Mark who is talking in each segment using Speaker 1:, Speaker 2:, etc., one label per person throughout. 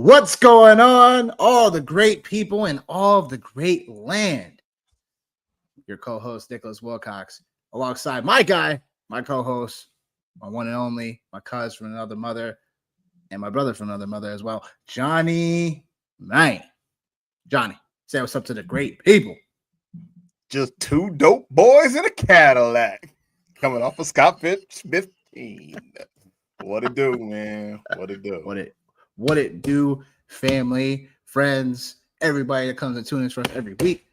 Speaker 1: What's going on? All the great people in all of the great land. Your co-host, Nicholas Wilcox, alongside my guy, my co-host, my one and only, my cousin from another mother, and my brother from another mother as well, Johnny. Man, Johnny, say what's up to the great people.
Speaker 2: Just two dope boys in a Cadillac coming off of SFB15. What it do, man? What it do?
Speaker 1: What it do, family, friends, everybody that comes and tunes for us every week.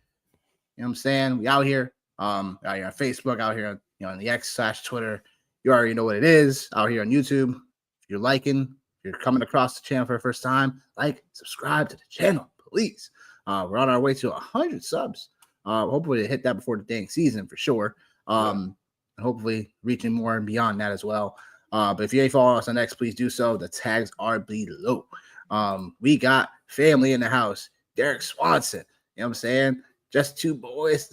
Speaker 1: You know what I'm saying? We out here on Facebook, out here on the X/Twitter. You already know what it is. Out here on YouTube. If you're liking, if you're coming across the channel for the first time, like, subscribe to the channel, please. We're on our way to 100 subs. Hopefully to hit that before the dang season for sure. And hopefully reaching more and beyond that as well. But if you ain't following us on X, please do so. The tags are below. We got family in the house. Derek Swanson. You know what I'm saying? Just two boys.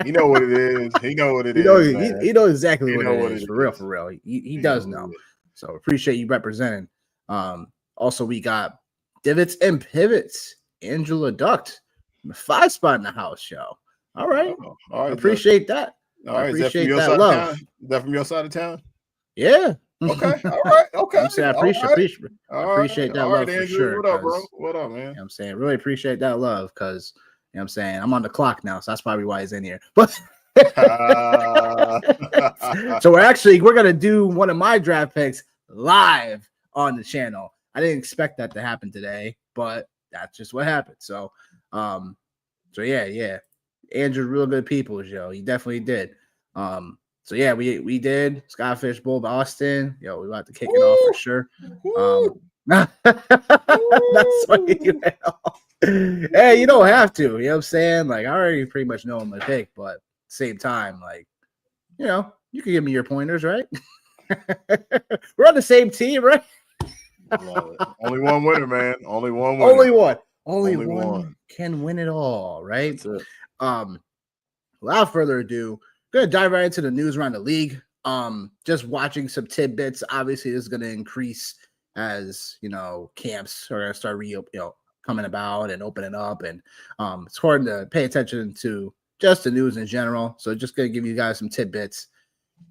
Speaker 2: You know what it is. He know what it is.
Speaker 1: He knows exactly what it is. For real. He does know. So appreciate you representing. Also, we got Divots and Pivots. Angela Duct. 5 spot in the house, yo. All right.
Speaker 2: All right.
Speaker 1: Appreciate that.
Speaker 2: All right.
Speaker 1: Appreciate that love.
Speaker 2: Is that from your side of town?
Speaker 1: Yeah.
Speaker 2: Okay. All right. Okay.
Speaker 1: I'm saying I appreciate that love for sure.
Speaker 2: What up, bro? What up, man?
Speaker 1: You know what I'm saying? Really appreciate that love because, you know what I'm saying, I'm on the clock now, so that's probably why he's in here. But so we're going to do one of my draft picks live on the channel. I didn't expect that to happen today, but that's just what happened. So yeah. Andrew, real good people, Joe. He definitely did. So yeah, we did Skyfish Bowl Boston. Yo, we about to kick it off for sure. That's what you know. Hey, you don't have to. You know what I'm saying? Like, I already pretty much know my pick, but same time, like, you know, you can give me your pointers, right? We're on the same team, right?
Speaker 2: Only one winner, man. Only one winner.
Speaker 1: Only one can win it all, right? Without further ado, I'm gonna dive right into the news around the league. Just watching some tidbits. Obviously, this is gonna increase as camps are gonna start coming about and opening up, and it's important to pay attention to just the news in general. So just gonna give you guys some tidbits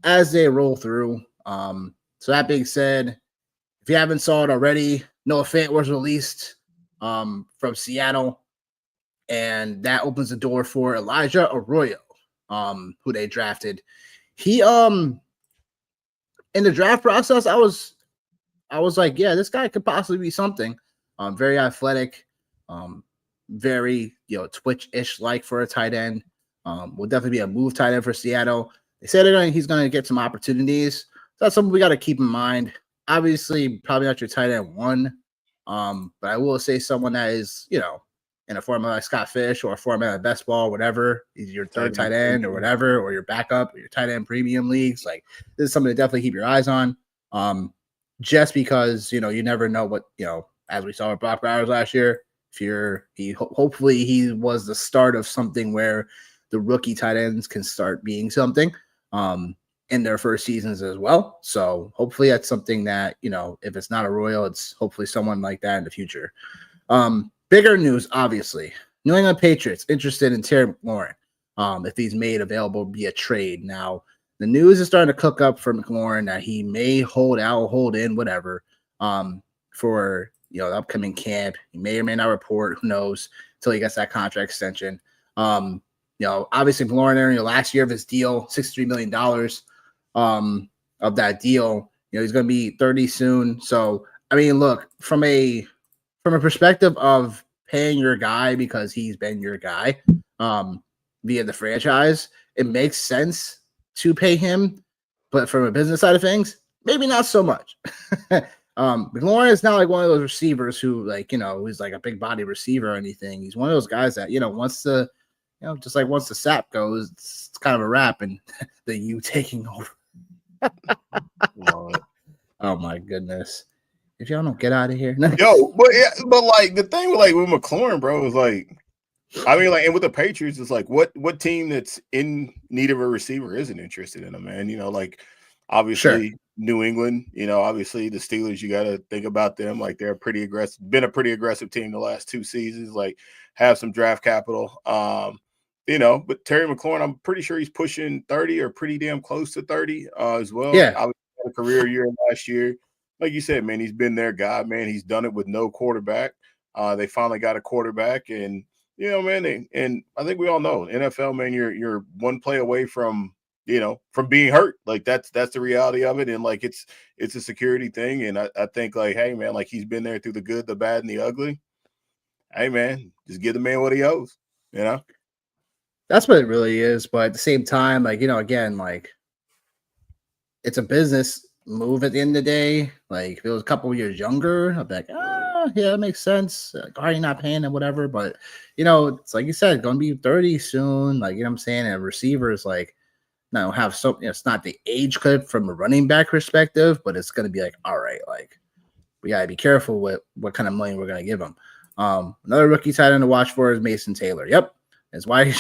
Speaker 1: as they roll through. So that being said, if you haven't saw it already, Noah Fant was released from Seattle, and that opens the door for Elijah Arroyo, who they drafted. He in the draft process, I was like, yeah, this guy could possibly be something. Very athletic, very Twitch-ish like for a tight end. Will definitely be a move tight end for Seattle. They said he's gonna get some opportunities. So that's something we got to keep in mind. Obviously, probably not your tight end one. But I will say someone that is, in a format like Scott Fish or a format like best ball, whatever, he's your third tight end or whatever, or your backup or your tight end premium leagues. Like, this is something to definitely keep your eyes on. Just because, you never know what, as we saw with Brock Bowers last year, hopefully he was the start of something where the rookie tight ends can start being something. In their first seasons as well. So hopefully that's something that, if it's not a Royal, it's hopefully someone like that in the future. Bigger news, obviously. New England Patriots interested in Terry McLaurin if he's made available via trade. Now, the news is starting to cook up for McLaurin that he may hold in, whatever, for the upcoming camp. He may or may not report, who knows, until he gets that contract extension. Obviously McLaurin, last year of his deal, $63 million. Of that deal, he's going to be 30 soon. So, I mean, look, from a perspective of paying your guy because he's been your guy via the franchise, it makes sense to pay him. But from a business side of things, maybe not so much. McLaurin is not like one of those receivers who, who's like a big body receiver or anything. He's one of those guys that, once the just like once the sap goes, it's kind of a wrap, and the you taking over. Oh my goodness! If y'all don't get out of here,
Speaker 2: yo. But like the thing with McLaurin, bro, is like, I mean, like, and with the Patriots, it's like what team that's in need of a receiver isn't interested in him, man? Like, obviously, New England, obviously the Steelers, you got to think about them. Like they're been a pretty aggressive team the last 2 seasons, like have some draft capital. But Terry McLaurin, I'm pretty sure he's pushing 30 or pretty damn close to 30 as well.
Speaker 1: Yeah.
Speaker 2: Obviously had a career year last year. Like you said, man, he's been their guy, man. He's done it with no quarterback. They finally got a quarterback, and man, and I think we all know NFL, man, you're one play away from from being hurt. Like that's the reality of it. And like it's a security thing. And I think like, hey man, like he's been there through the good, the bad, and the ugly. Hey man, just give the man what he owes,
Speaker 1: That's what it really is. But at the same time, like, again, like it's a business move at the end of the day. Like if it was a couple of years younger, I'd be like, yeah, that makes sense. Why are you not paying him, whatever? But it's like you said, going to be 30 soon. Like, what I'm saying? And receivers, like, now have some, it's not the age clip from a running back perspective, but it's going to be like, all right, like we got to be careful with what kind of money we're going to give them. Another rookie tight end to watch for is Mason Taylor. Yep. That's why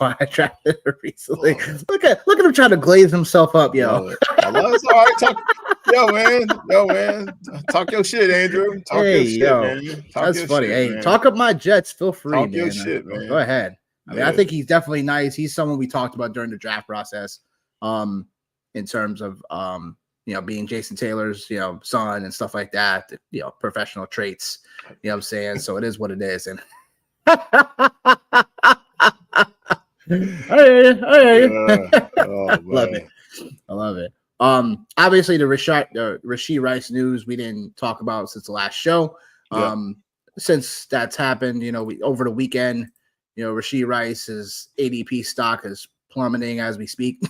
Speaker 1: I drafted her recently. Look at him trying to glaze himself up, yo.
Speaker 2: I love it. All right, yo, man. Talk your shit, Andrew. Talk your shit, man.
Speaker 1: That's funny. Hey, talk up my Jets. Feel free,
Speaker 2: talk
Speaker 1: man.
Speaker 2: Your shit, man.
Speaker 1: Go ahead. I mean, I think he's definitely nice. He's someone we talked about during the draft process, in terms of being Jason Taylor's, son and stuff like that, professional traits, what I'm saying? So it is what it is. And I love it. Obviously the Rashee Rice news we didn't talk about since the last show. Since that's happened, over the weekend, Rashee Rice's ADP stock is plummeting as we speak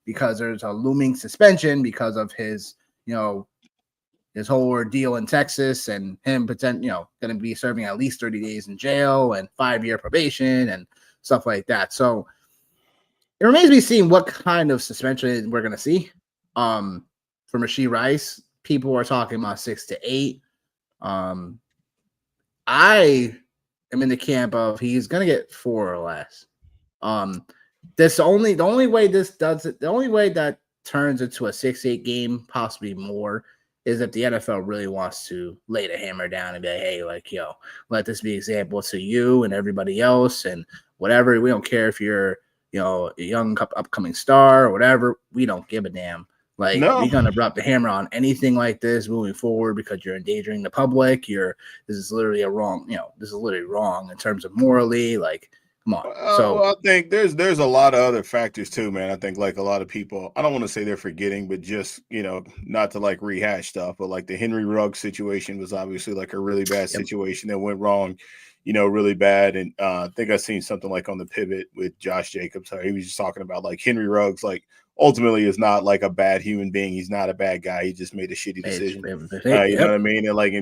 Speaker 1: because there's a looming suspension because of his, his whole ordeal in Texas and him going to be serving at least 30 days in jail and 5-year probation and stuff like that. So it remains to be seen what kind of suspension we're going to see from Rashee Rice. People are talking about 6 to 8. I am in the camp of he's going to get 4 or less. The only way that turns into a 6-8 game, possibly more, is if the NFL really wants to lay the hammer down and be like, hey, like, let this be example to you and everybody else and whatever. We don't care if you're, a young upcoming star or whatever. We don't give a damn. Like, we're going to drop the hammer on anything like this moving forward because you're endangering the public. This is literally wrong in terms of morally. Like, come on.
Speaker 2: I think there's a lot of other factors too, man. I think like a lot of people, I don't want to say they're forgetting, but just, not to like rehash stuff, but like the Henry Ruggs situation was obviously like a really bad situation that went wrong, really bad. And I think I seen something like on the Pivot with Josh Jacobs. He was just talking about like Henry Ruggs, like ultimately is not like a bad human being. He's not a bad guy. He just made a shitty decision. You know what I mean? And like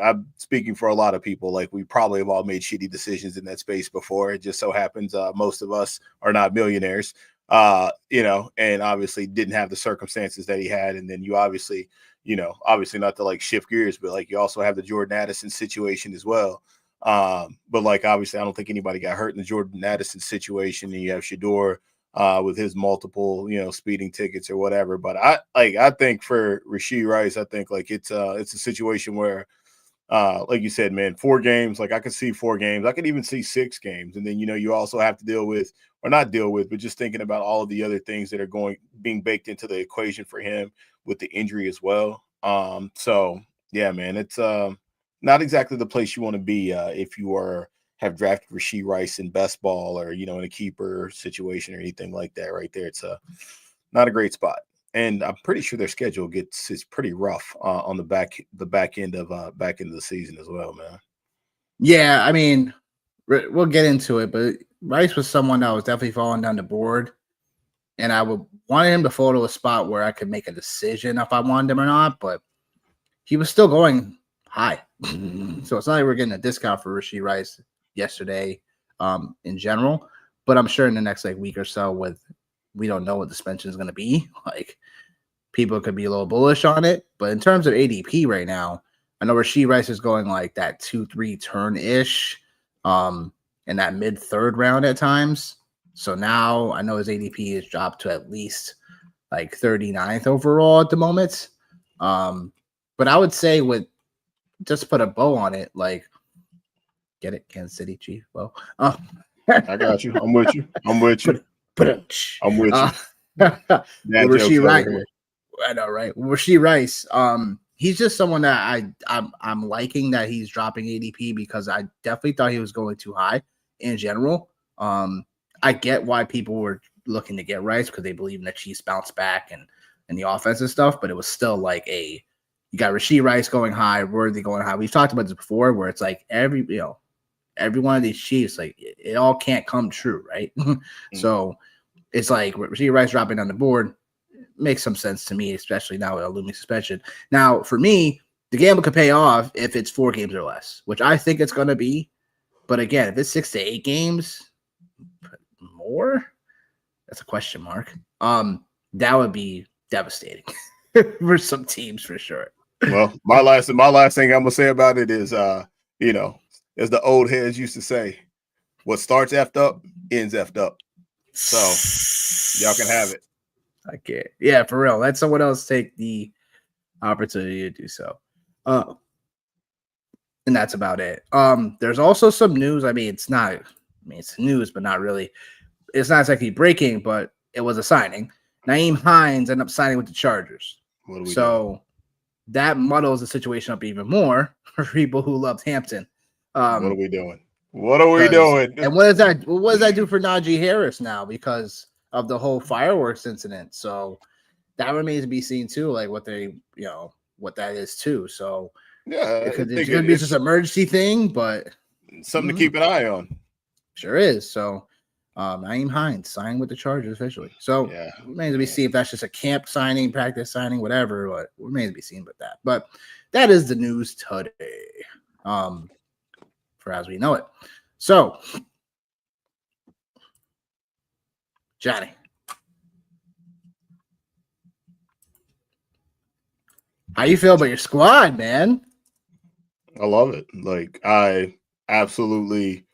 Speaker 2: I'm speaking for a lot of people. Like we probably have all made shitty decisions in that space before. It just so happens most of us are not millionaires, and obviously didn't have the circumstances that he had. And then you obviously not to like shift gears, but like you also have the Jordan Addison situation as well. But like obviously I don't think anybody got hurt in the Jordan Addison situation. And you have Shador with his multiple, speeding tickets or whatever. But I think for Rashee Rice, I think like it's a situation where, like you said, man, 4 games, like I could see 4 games. I could even see 6 games. And then, you also have to but just thinking about all of the other things that are being baked into the equation for him with the injury as well. So yeah, man, it's not exactly the place you want to be if you have drafted Rashee Rice in best ball or, in a keeper situation or anything like that right there. It's not a great spot. And I'm pretty sure their schedule is pretty rough on the back end of the season as well, man.
Speaker 1: Yeah, I mean, we'll get into it, but Rice was someone that was definitely falling down the board. And I would want him to fall to a spot where I could make a decision if I wanted him or not, but he was still going high. So it's not like we're getting a discount for Rashee Rice yesterday in general, but I'm sure in the next week or so we don't know what the suspension is going to be. Like people could be a little bullish on it, but in terms of ADP right now, I know Rashee Rice is going like that 2-3 turn ish in that mid 3rd round at times. So now I know his ADP is dropped to at least like 39th overall at the moment. But I would say with just put a bow on it, like get it, Kansas City Chief. Well,
Speaker 2: I got you. I'm with you. I'm with you. I'm with you.
Speaker 1: Well,
Speaker 2: Jokes over
Speaker 1: Rice.
Speaker 2: here.
Speaker 1: I know, right? Rasheed Rice. He's just someone that I'm liking that he's dropping ADP because I definitely thought he was going too high in general. I get why people were looking to get Rice because they believe in the Chiefs bounce back and the offensive stuff, but it was still like you got Rasheed Rice going high, Worthy going high. We've talked about this before, where it's like every one of these Chiefs, like it all can't come true, right? So it's like Rasheed Rice dropping on the board makes some sense to me, especially now with a looming suspension. Now, for me, the gamble could pay off if it's 4 games or less, which I think it's going to be. But again, if it's 6 to 8 games, more, that's a question mark. That would be devastating for some teams for sure.
Speaker 2: Well, my last thing I'm gonna say about it is, as the old heads used to say, what starts effed up ends effed up. So y'all can have it.
Speaker 1: I can't. Yeah, for real. Let someone else take the opportunity to do so. And that's about it. There's also some news. It's news, but not really. It's not exactly breaking, but it was a signing. Nyheim Hines ended up signing with the Chargers.
Speaker 2: What are we
Speaker 1: doing? That muddles the situation up even more for people who loved Hampton.
Speaker 2: What are we doing? What are we doing?
Speaker 1: And what does that do for Najee Harris now because of the whole fireworks incident? So that remains to be seen too, like what that is too. So
Speaker 2: yeah,
Speaker 1: it's going to be just an emergency thing, but
Speaker 2: something to keep an eye on.
Speaker 1: Sure is. So Nyheim Hines signed with the Chargers officially. So remains to be seen if that's just a camp signing, practice signing, whatever. But remains to be seen with that. But that is the news today, for as we know it. So, Johnny, how you feel about your squad, man?
Speaker 2: I love it. Like I absolutely.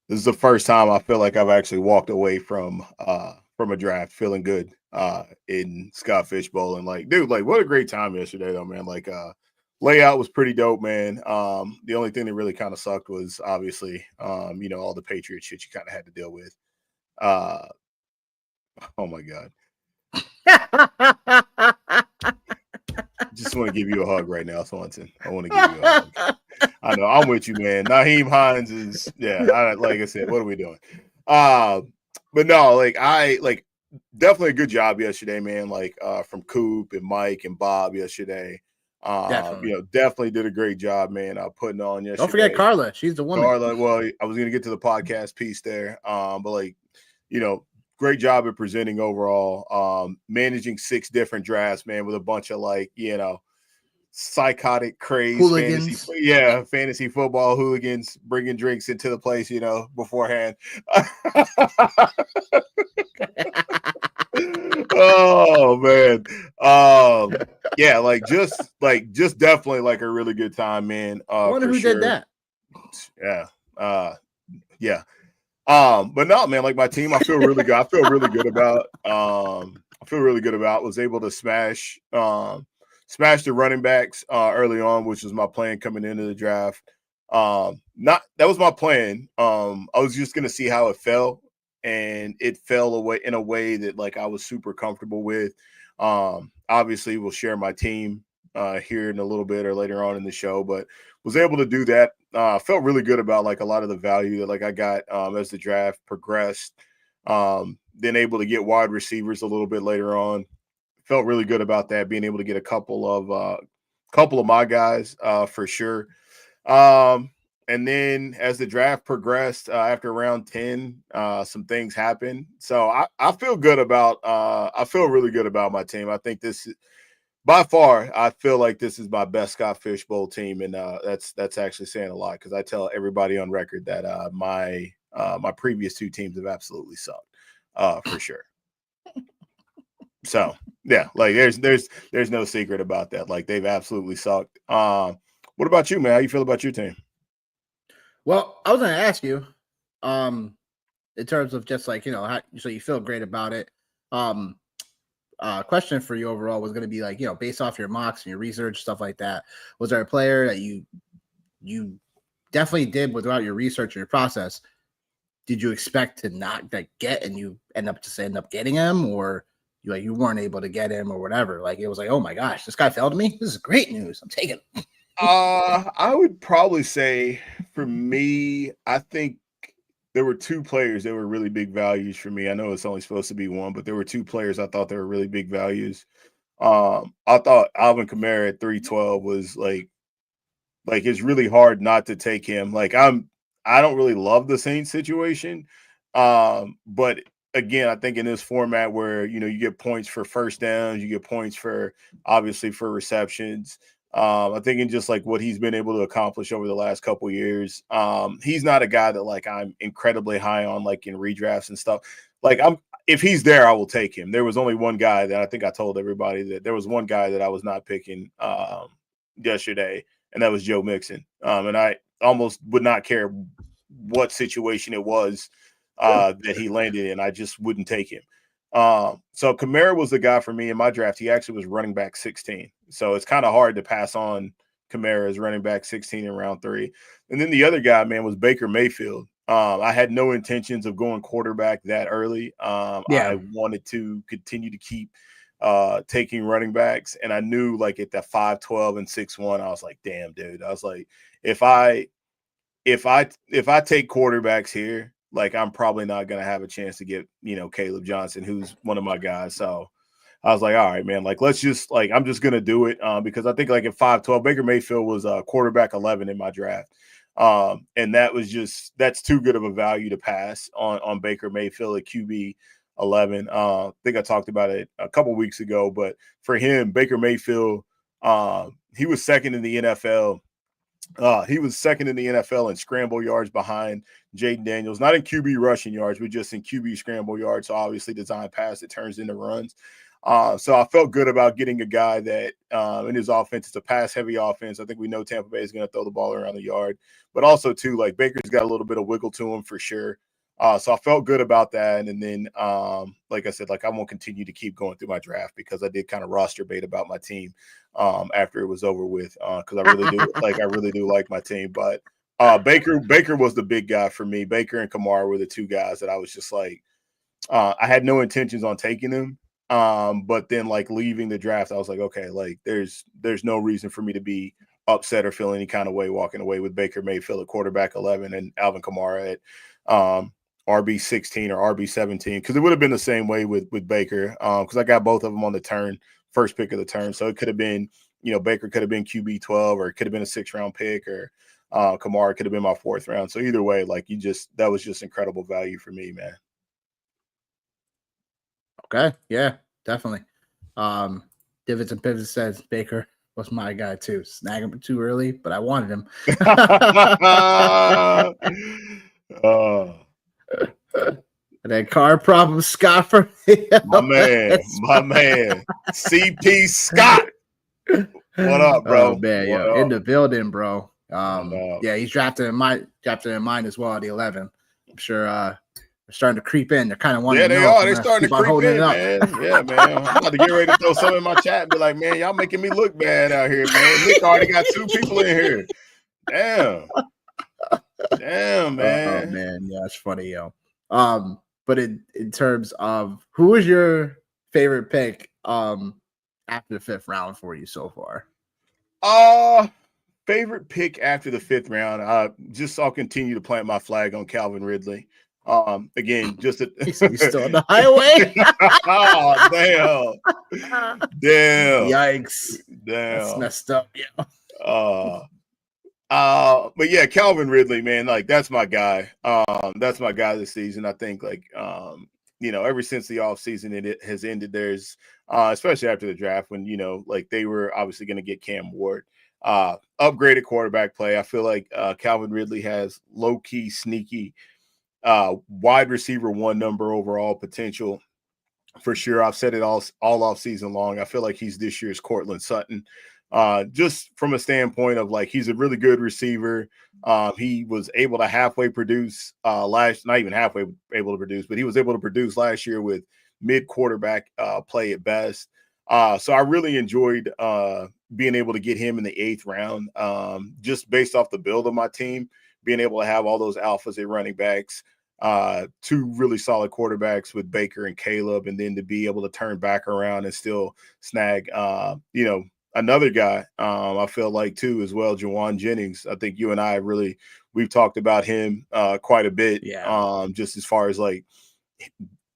Speaker 2: This is the first time I feel like I've actually walked away from a draft feeling good in Scott Fishbowl. And like, dude, like what a great time yesterday though, man. Like layout was pretty dope, man. The only thing that really kind of sucked was obviously all the Patriot shit you kind of had to deal with. Oh my God. Just want to give you a hug right now, Swanson. I want to give you a hug. I know I'm with you, man. Nyheim Hines is, like I said, what are we doing? But no, definitely a good job yesterday, man. Like from Coop and Mike and Bob yesterday. Definitely did a great job, man. Putting on yesterday.
Speaker 1: Don't forget Carla. She's the woman.
Speaker 2: Carla, well, I was gonna get to the podcast piece there. But great job at presenting overall. Managing 6 different drafts, man, with a bunch of psychotic craze
Speaker 1: hooligans.
Speaker 2: Fantasy football hooligans bringing drinks into the place, beforehand. Oh man. Just definitely like a really good time, man.
Speaker 1: I wonder who did that.
Speaker 2: Yeah. But no, man, like my team, I feel really good. I feel really good about was able to smash the running backs early on, which was my plan coming into the draft. That was my plan. I was just gonna see how it fell, and it fell away in a way that like I was super comfortable with. Obviously we'll share my team here in a little bit or later on in the show, but was able to do that. Felt really good about like a lot of the value that like I got as the draft progressed. Then able to get wide receivers a little bit later on. Felt really good about that, being able to get a couple of my guys for sure. And then as the draft progressed after round 10, some things happened. So I feel good about I feel really good about my team. I think this by far, I feel like this is my best Scott Fishbowl team, and that's actually saying a lot because I tell everybody on record that my previous 2 teams have absolutely sucked for sure. So yeah, like there's no secret about that. Like they've absolutely sucked. What about you, man? How you feel about your team?
Speaker 1: Well, I was going to ask you, in terms of just like so you feel great about it. question for you overall was going to be like, based off your mocks and your research, stuff like that, was there a player that you definitely did without your research or your process? Did you expect to not get, and you end up getting him, or you weren't able to get him or whatever? Like, it was like, oh my gosh, this guy failed me. This is great news. I'm taking him.
Speaker 2: I would probably say for me, I think there were two players that were really big values for me. I know it's only supposed to be one, but there were two players I thought they were really big values. I thought Alvin Kamara at 312 was like it's really hard not to take him. Like I don't really love the Saints situation. But again, I think in this format where you get points for first downs, you get points for obviously for receptions. I think in just like what he's been able to accomplish over the last couple years, he's not a guy that like I'm incredibly high on like in redrafts and stuff. Like if he's there, I will take him. There was only one guy that I think I told everybody that there was one guy that I was not picking yesterday, and that was Joe Mixon. And I almost would not care what situation it was that he landed in. I just wouldn't take him. So Kamara was the guy for me in my draft. He actually was running back 16. So it's kind of hard to pass on Kamara as running back 16 in round 3. And then the other guy, man, was Baker Mayfield. I had no intentions of going quarterback that early. I wanted to continue to keep taking running backs. And I knew like at that 5'12" and 6'1", I was like, damn, dude. I was like, if I take quarterbacks here, like I'm probably not going to have a chance to get, Caleb Johnson, who's one of my guys. So I was like, all right, man, like, let's just like, I'm just going to do it because I think like at 5'12", Baker Mayfield was quarterback 11 in my draft. And that's too good of a value to pass on Baker Mayfield at QB 11. I think I talked about it a couple weeks ago, but for him, Baker Mayfield, he was second in the NFL. He was second in the NFL in scramble yards behind Jaden Daniels, not in QB rushing yards, but just in QB scramble yards. So obviously design pass that turns into runs. So I felt good about getting a guy that in his offense, it's a pass-heavy offense. I think we know Tampa Bay is going to throw the ball around the yard. But also, too, like Baker's got a little bit of wiggle to him for sure. So I felt good about that. And then, like I said, like I won't continue to keep going through my draft because I did kind of roster bait about my team after it was over with because I really do like my team. But Baker was the big guy for me. Baker and Kamara were the two guys that I was just like I had no intentions on taking them. But then like leaving the draft, I was like, okay, like there's no reason for me to be upset or feel any kind of way walking away with Baker Mayfield at quarterback 11 and Alvin Kamara at RB 16 or RB 17 because it would have been the same way with Baker because I got both of them on the turn, first pick of the turn. So it could have been, Baker could have been QB 12 or it could have been a 6th-round pick or Kamara could have been my 4th round. So either way, like that was just incredible value for me, man.
Speaker 1: Okay, yeah, definitely. Divots and Pivots says Baker was my guy too. Snag him too early, but I wanted him. And then car problem Scott for
Speaker 2: my man, CP Scott. What up, bro?
Speaker 1: Oh man,
Speaker 2: what
Speaker 1: yo,
Speaker 2: up?
Speaker 1: in the building, bro. Yeah, he's drafted in mine as well at the 11. I'm sure they're starting to creep in. They're kind of wanting to know.
Speaker 2: Yeah, they are. They're starting to creep in, man. Yeah, man. I'm about to get ready to throw some in my chat and be like, man, y'all making me look bad out here, man. Nick already got 2 people in here. Damn, man.
Speaker 1: Oh man, yeah, it's funny, yo. But in terms of who was your favorite pick after the 5th round for you so far?
Speaker 2: Favorite pick after the 5th round. I'll continue to plant my flag on Calvin Ridley. Again, just
Speaker 1: he's still on the highway.
Speaker 2: Oh, damn.
Speaker 1: Yikes.
Speaker 2: Damn.
Speaker 1: That's messed up, yeah.
Speaker 2: But yeah, Calvin Ridley, man, like that's my guy. That's my guy this season. I think like ever since the offseason it has ended, there's especially after the draft when like they were obviously going to get Cam Ward. Upgraded quarterback play. I feel like Calvin Ridley has low-key, sneaky wide receiver 1 number overall potential for sure. I've said it all off season long. I feel like he's this year's Cortland Sutton. Just from a standpoint of like he's a really good receiver. He was able to halfway produce not even halfway able to produce, but he was able to produce last year with mid quarterback play at best. So I really enjoyed being able to get him in the 8th round, just based off the build of my team, being able to have all those alphas at running backs, 2 really solid quarterbacks with Baker and Caleb, and then to be able to turn back around and still snag, another guy. I feel like too as well, Jawan Jennings. I think you and I we've talked about him quite a bit, just as far as like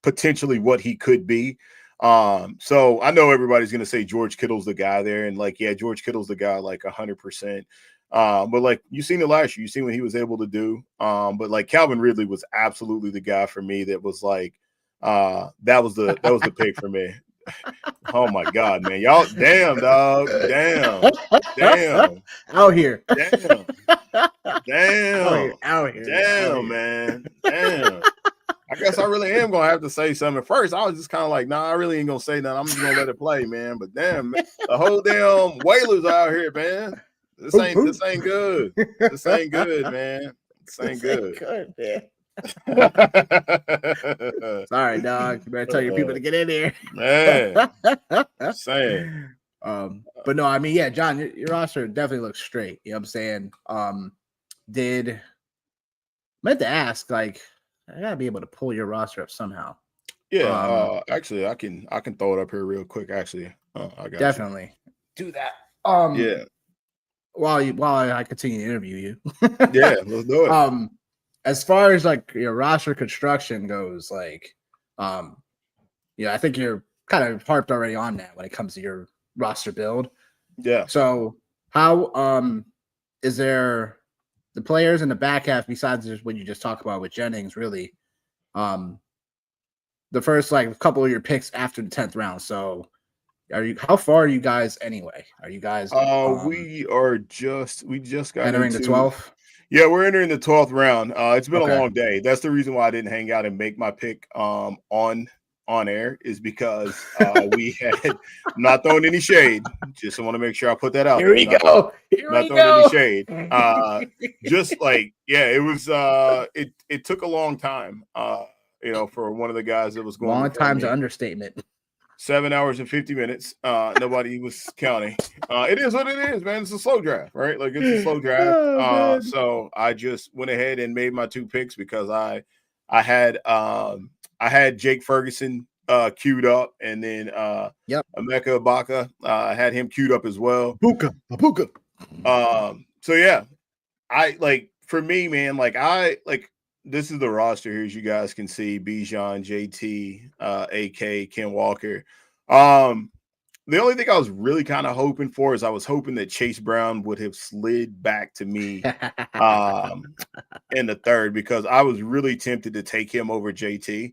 Speaker 2: potentially what he could be. So I know everybody's going to say George Kittle's the guy there. And like, yeah, George Kittle's the guy, like 100%. But like, you seen it last year, you seen what he was able to do. But like Calvin Ridley was absolutely the guy for me. That was like, that was the pick for me. Oh my God, man. Y'all, damn, dog. Damn.
Speaker 1: Out here.
Speaker 2: Damn.
Speaker 1: Out here.
Speaker 2: Damn, man. Damn. I guess I really am gonna have to say something. At first, I was just kind of like, nah, I really ain't gonna say nothing. I'm just gonna let it play, man. But damn, man, the whole damn Whalers out here, man. This ain't good. This ain't good, man. This ain't good,
Speaker 1: man. Sorry, dog. You better tell your people to get in there.
Speaker 2: Man. Saying.
Speaker 1: But no, I mean, yeah, John, your roster definitely looks straight. You know what I'm saying? Meant to ask, like, I gotta be able to pull your roster up somehow.
Speaker 2: Yeah, actually, I can throw it up here real quick. Actually, I got
Speaker 1: definitely do that.
Speaker 2: Yeah.
Speaker 1: While I continue to interview you.
Speaker 2: Yeah, let's do it.
Speaker 1: As far as like your roster construction goes, like, I think you're kind of harped already on that when it comes to your roster build.
Speaker 2: Yeah.
Speaker 1: So how is there the players in the back half besides just what you just talked about with Jennings, really, the first like couple of your picks after the 10th round. So how far are you guys anyway? Are you guys
Speaker 2: we just got
Speaker 1: entering the 12th?
Speaker 2: Yeah, we're entering the 12th round. It's been a long day. That's the reason why I didn't hang out and make my pick on air, is because we had not throwing any shade. Just want to make sure I put that out.
Speaker 1: Here we go.
Speaker 2: Not throwing any shade. Just like, yeah, it was it took a long time. For one of the guys that was going
Speaker 1: long time's an understatement.
Speaker 2: 7 hours and 50 minutes. Nobody was counting. It is what it is, man. It's a slow draft, right? Like, it's a slow draft. So I just went ahead and made my 2 picks because I had Jake Ferguson queued up, and then Emeka Ibaka, I had him queued up as well.
Speaker 1: Abuka.
Speaker 2: So yeah, for me, man, this is the roster here, as you guys can see: Bijan, JT, AK, Ken Walker. The only thing I was really kind of hoping for is I was hoping that Chase Brown would have slid back to me in the 3rd, because I was really tempted to take him over JT.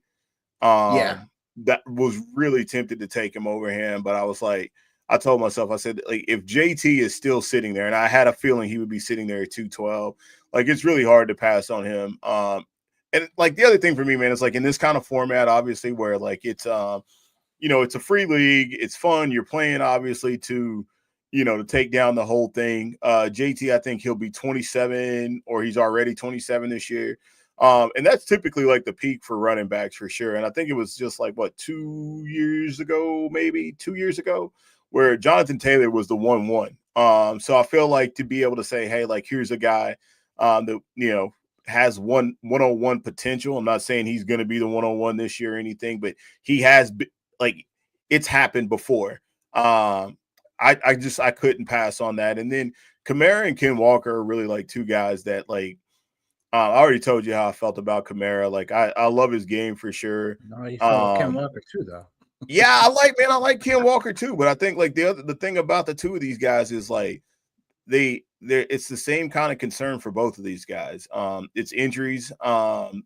Speaker 2: That was really tempted to take him over him, but I was like, I told myself, I said, like, if JT is still sitting there, and I had a feeling he would be sitting there at 212, like, it's really hard to pass on him. And like, the other thing for me, man, is like, in this kind of format, obviously, where like it's it's a free league, it's fun, you're playing obviously to take down the whole thing. JT, I think he'll be 27, or he's already 27 this year. And that's typically like the peak for running backs for sure. And I think it was just like 2 years ago, maybe 2 years ago, where Jonathan Taylor was the 1-1. So I feel like to be able to say, hey, like, here's a guy that has 101 potential. I'm not saying he's going to be the 101 this year or anything, but he has it's happened before. I couldn't pass on that. And then Kamara and Ken Walker are really like 2 guys that like. I already told you how I felt about Kamara. Like, I love his game for sure.
Speaker 1: No, you felt Ken Walker too, though.
Speaker 2: Yeah, I like Ken Walker too. But I think like the thing about the 2 of these guys is like it's the same kind of concern for both of these guys. It's injuries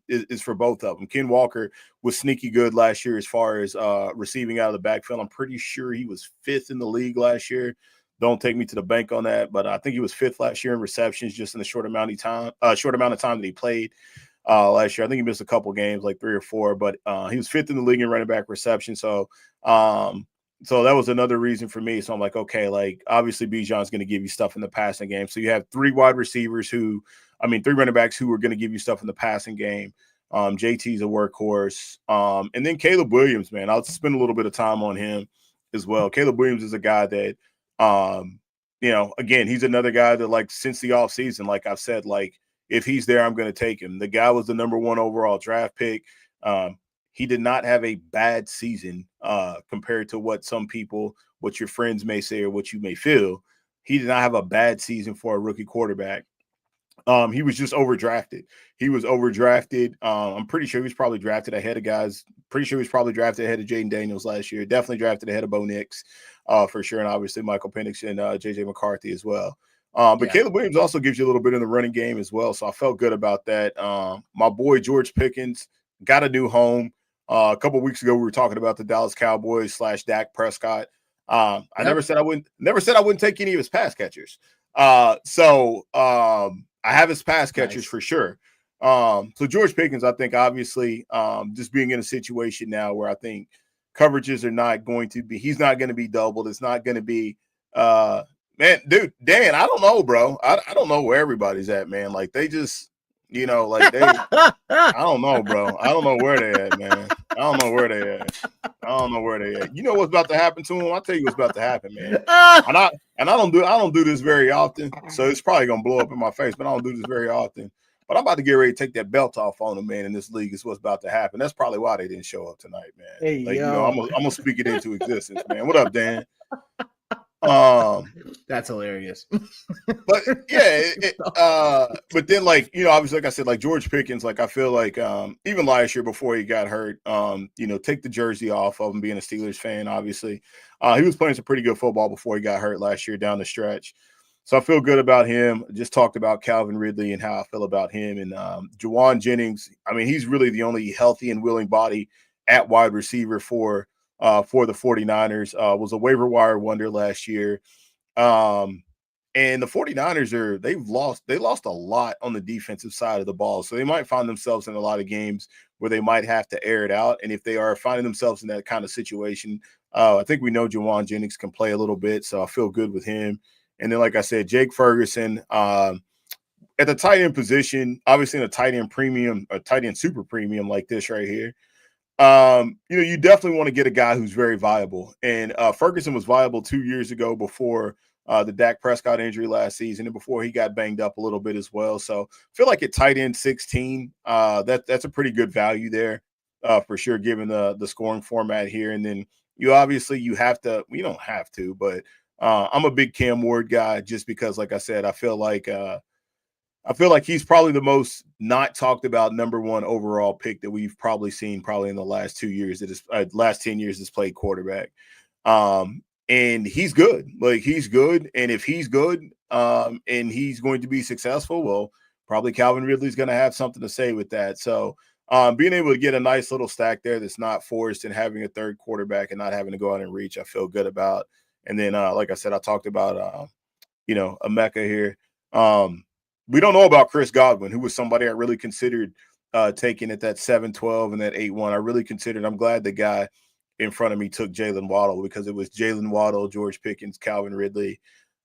Speaker 2: is for both of them. Ken Walker was sneaky good last year as far as receiving out of the backfield. I'm pretty sure he was 5th in the league last year. Don't take me to the bank on that, but I think he was 5th last year in receptions, just in the short amount of time that he played last year. I think he missed a couple games, like 3 or 4, but he was 5th in the league in running back reception. So that was another reason for me. So I'm like, okay, like, obviously Bijan's going to give you stuff in the passing game. So you have 3 running backs who are going to give you stuff in the passing game. JT's a workhorse. And then Caleb Williams, man, I'll spend a little bit of time on him as well. Caleb Williams is a guy that, again, he's another guy that, like, since the offseason, like I've said, like, if he's there, I'm going to take him. The guy was the number 1 overall draft pick. He did not have a bad season compared to what your friends may say or what you may feel. He did not have a bad season for a rookie quarterback. He was just overdrafted. He was overdrafted. I'm pretty sure he was probably drafted ahead of guys. Pretty sure he was probably drafted ahead of Jaden Daniels last year. Definitely drafted ahead of Bo Nix for sure. And obviously Michael Penix and JJ McCarthy as well. But Caleb Williams also gives you a little bit in the running game as well. So I felt good about that. My boy George Pickens got a new home. A couple of weeks ago, we were talking about the Dallas Cowboys / Dak Prescott. I never said I wouldn't take any of his pass catchers. I have his pass catchers for sure. So George Pickens, I think, obviously, just being in a situation now where I think coverages are not going to be, he's not going to be doubled. It's not going to be, man, dude, Dan, I don't know, bro. I don't know where everybody's at, man. Like, they just, I don't know, bro. I don't know where they at, man. I don't know where they at. You know what's about to happen to him? I'll tell you what's about to happen, man. And I don't do this very often, so it's probably gonna blow up in my face, but I don't do this very often. But I'm about to get ready to take that belt off on them, man, in this league. Is what's about to happen. That's probably why they didn't show up tonight, man.
Speaker 1: Hey,
Speaker 2: I'm gonna speak it into existence, man. What up, Dan?
Speaker 1: That's hilarious.
Speaker 2: But yeah, but then, like, obviously, like I said, like George Pickens, like I feel like even last year before he got hurt, take the jersey off of him, being a Steelers fan, obviously. He was playing some pretty good football before he got hurt last year down the stretch. So I feel good about him. Just talked about Calvin Ridley and how I feel about him. And Juwan Jennings, I mean, he's really the only healthy and willing body at wide receiver for the 49ers. Was a waiver wire wonder last year. And the 49ers they lost a lot on the defensive side of the ball. So they might find themselves in a lot of games where they might have to air it out. And if they are finding themselves in that kind of situation, I think we know Juwan Jennings can play a little bit. So I feel good with him. And then, like I said, Jake Ferguson at the tight end position, obviously in a tight end premium, a tight end super premium like this right here. You definitely want to get a guy who's very viable. And Ferguson was viable 2 years ago before the Dak Prescott injury last season and before he got banged up a little bit as well. So I feel like at tight end 16, that's a pretty good value there for sure, given the scoring format here. And then you don't have to, but I'm a big Cam Ward guy just because, like I said, I feel like he's probably the most not talked about number 1 overall pick that we've probably seen in the last 2 years last 10 years has played quarterback. And he's good. Like, he's good. And if he's good and he's going to be successful, well, probably Calvin Ridley's going to have something to say with that. So being able to get a nice little stack there that's not forced and having a third quarterback and not having to go out and reach, I feel good about. And then, like I said, I talked about, a Mecca here. We don't know about Chris Godwin, who was somebody I really considered taking at that 7-12 and that 8-1. I'm glad the guy in front of me took Jalen Waddle, because it was Jalen Waddle, George Pickens, Calvin Ridley,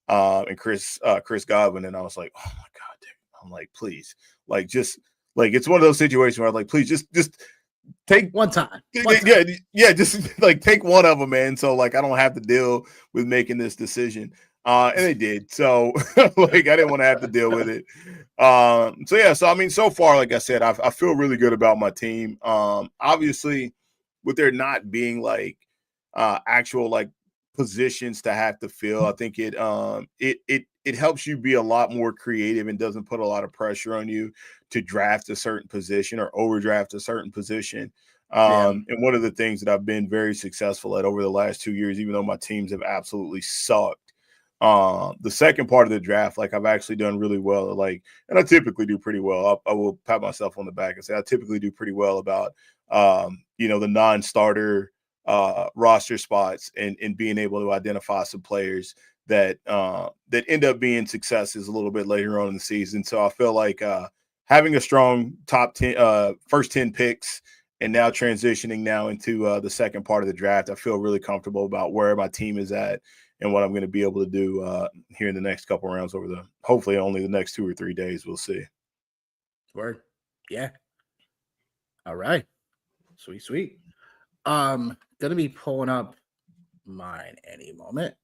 Speaker 2: and Chris Godwin. And I was like, oh my God, dude. I'm like, please, like, just like, it's one of those situations where I'm like, please just take
Speaker 1: one time.
Speaker 2: Yeah, just like take one of them, man. So like I don't have to deal with making this decision. And they did. So like I didn't want to have to deal with it. So I mean, so far, like I said, I feel really good about my team. Obviously, with there not being like actual like positions to have to fill, I think it helps you be a lot more creative and doesn't put a lot of pressure on you to draft a certain position or overdraft a certain position. And one of the things that I've been very successful at over the last 2 years, even though my teams have absolutely sucked, the second part of the draft, like I've actually done really well. Like, and I typically do pretty well. I will pat myself on the back and say I typically do pretty well about, the non-starter roster spots and being able to identify some players that end up being successes a little bit later on in the season. So I feel like having a strong top 10, first 10 picks, and now transitioning now into the second part of the draft, I feel really comfortable about where my team is at and what I'm going to be able to do here in the next couple rounds over hopefully only the next 2 or 3 days. We'll see.
Speaker 1: Word. Yeah. All right. Sweet, sweet. Gonna be pulling up mine any moment.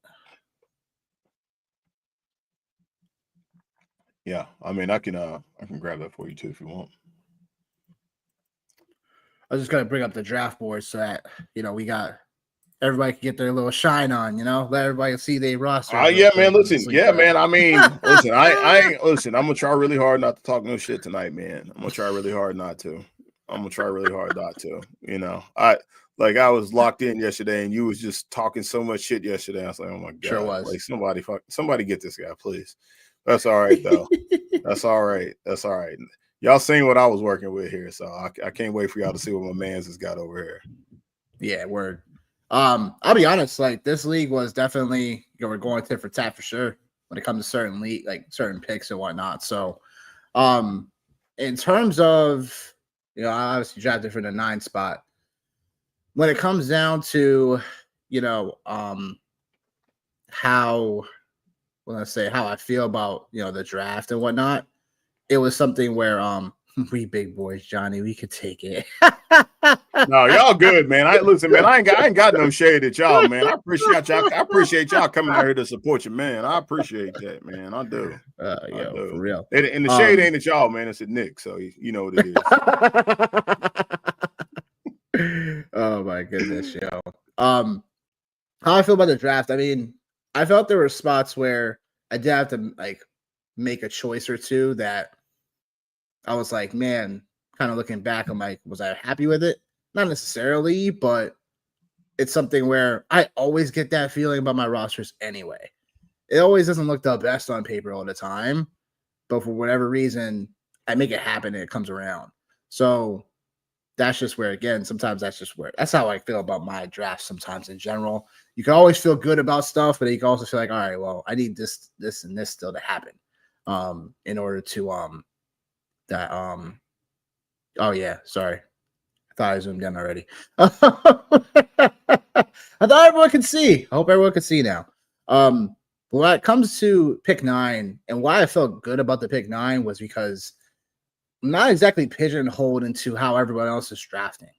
Speaker 2: Yeah, I mean, I can grab that for you too if you want.
Speaker 1: I was just gonna bring up the draft board so that we got everybody can get their little shine on. Let everybody see their roster.
Speaker 2: Yeah, man. Listen, yeah, man. I mean, listen, I ain't listen. I'm gonna try really hard not to talk no shit tonight, man. I'm gonna try really hard not to. I was locked in yesterday, and you was just talking so much shit yesterday. I was like, oh my god,
Speaker 1: sure was.
Speaker 2: Like somebody get this guy, please. That's all right though. That's all right. Y'all seen what I was working with here, so I can't wait for y'all to see what my man's has got over here.
Speaker 1: Yeah, word. I'll be honest, like this league was definitely we're going tit for tat for sure when it comes to certain league, like certain picks and whatnot. So in terms of I obviously drafted for the 9 spot. When it comes down to how how I feel about the draft and whatnot, it was something where we big boys, Johnny, we could take it.
Speaker 2: No, y'all good, man. Listen, man. I ain't got no shade at y'all, man. I appreciate y'all coming out here to support your man. I appreciate that, man. I do. I do.
Speaker 1: For real.
Speaker 2: And the shade ain't at y'all, man. It's at Nick. So you know what it
Speaker 1: is. Oh my goodness, yo. How I feel about the draft. I mean, I felt there were spots where I did have to make a choice or two that I was like, man, kind of looking back, I'm like, was I happy with it? Not necessarily, but it's something where I always get that feeling about my rosters anyway. It always doesn't look the best on paper all the time, but for whatever reason, I make it happen and it comes around. So that's just where, again, sometimes that's how I feel about my draft sometimes in general. You can always feel good about stuff, but you can also feel like, all right, well, I need this, and this still to happen in order to oh yeah, sorry. I thought I zoomed in already. I thought everyone could see. I hope everyone could see now. When it comes to pick 9, and why I felt good about the pick 9 was because I'm not exactly pigeonholed into how everyone else is drafting.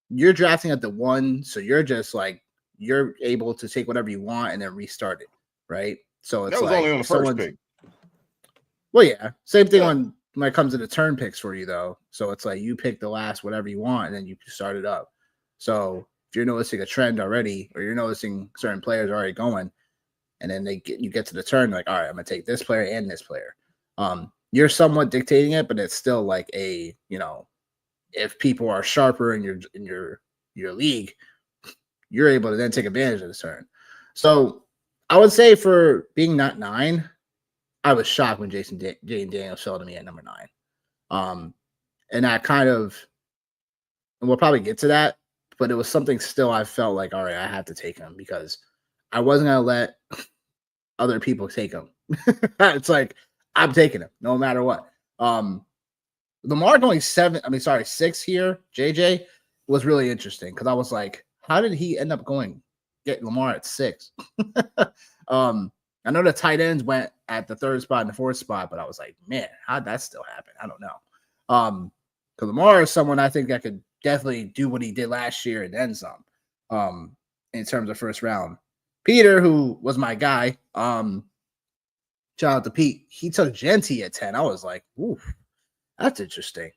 Speaker 1: You're drafting at the 1, so you're just like you're able to take whatever you want and then restart it, right? So it's
Speaker 2: that was only on the first pick.
Speaker 1: Well, yeah, same thing when it comes to the turn picks for you, though. So it's like you pick the last whatever you want, and then you start it up. So if you're noticing a trend already, or you're noticing certain players already going, and then you get to the turn, like, all right, I'm gonna take this player and this player. You're somewhat dictating it, but it's still like a if people are sharper in your league, you're able to then take advantage of the turn. So I would say for being not 9. I was shocked when Jaden Daniels fell to me at number 9. And that kind of, and we'll probably get to that, but it was something still I felt like, all right, I have to take him because I wasn't going to let other people take him. It's like, I'm taking him no matter what. Lamar going 6 here, JJ, was really interesting because I was like, how did he end up get Lamar at 6? I know the tight ends went at the 3rd spot and the 4th spot, but I was like, man, how'd that still happen? I don't know. Because Lamar is someone I think that could definitely do what he did last year and then some. In terms of first round. Peter, who was my guy, shout out to Pete, he took Genty at 10. I was like, ooh, that's interesting.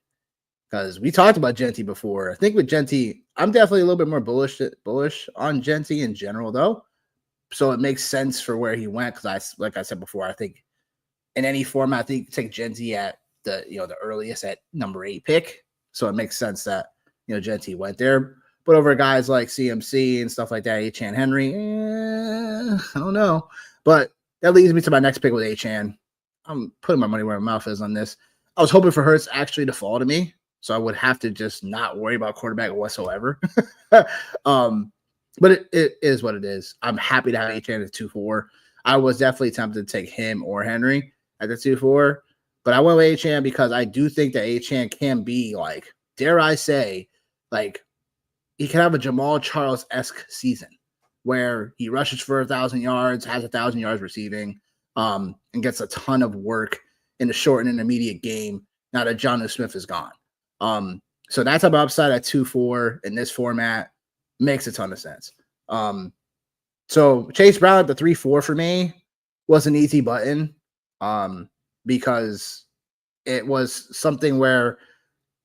Speaker 1: Because we talked about Genty before. I think with Genty, I'm definitely a little bit more bullish on Genty in general, though. So it makes sense for where he went because like I said before, I think in any format, I think you take Genty at the earliest at number 8 pick. So it makes sense that Genty went there. But over guys like CMC and stuff like that, Achan Henry, I don't know. But that leads me to my next pick with Achan. I'm putting my money where my mouth is on this. I was hoping for Hurts actually to fall to me, so I would have to just not worry about quarterback whatsoever. But it is what it is. I'm happy to have Achan at 2-4. I was definitely tempted to take him or Henry at the 2-4, but I went with Achan because I do think that Achan can be like, dare I say, like he can have a Jamal Charles-esque season where he rushes for 1,000 yards, has 1,000 yards receiving, and gets a ton of work in the short and intermediate game now that Jonnu Smith is gone. So that type of upside at 2-4 in this format makes a ton of sense. So Chase Brown at the 3-4 for me was an easy button, because it was something where,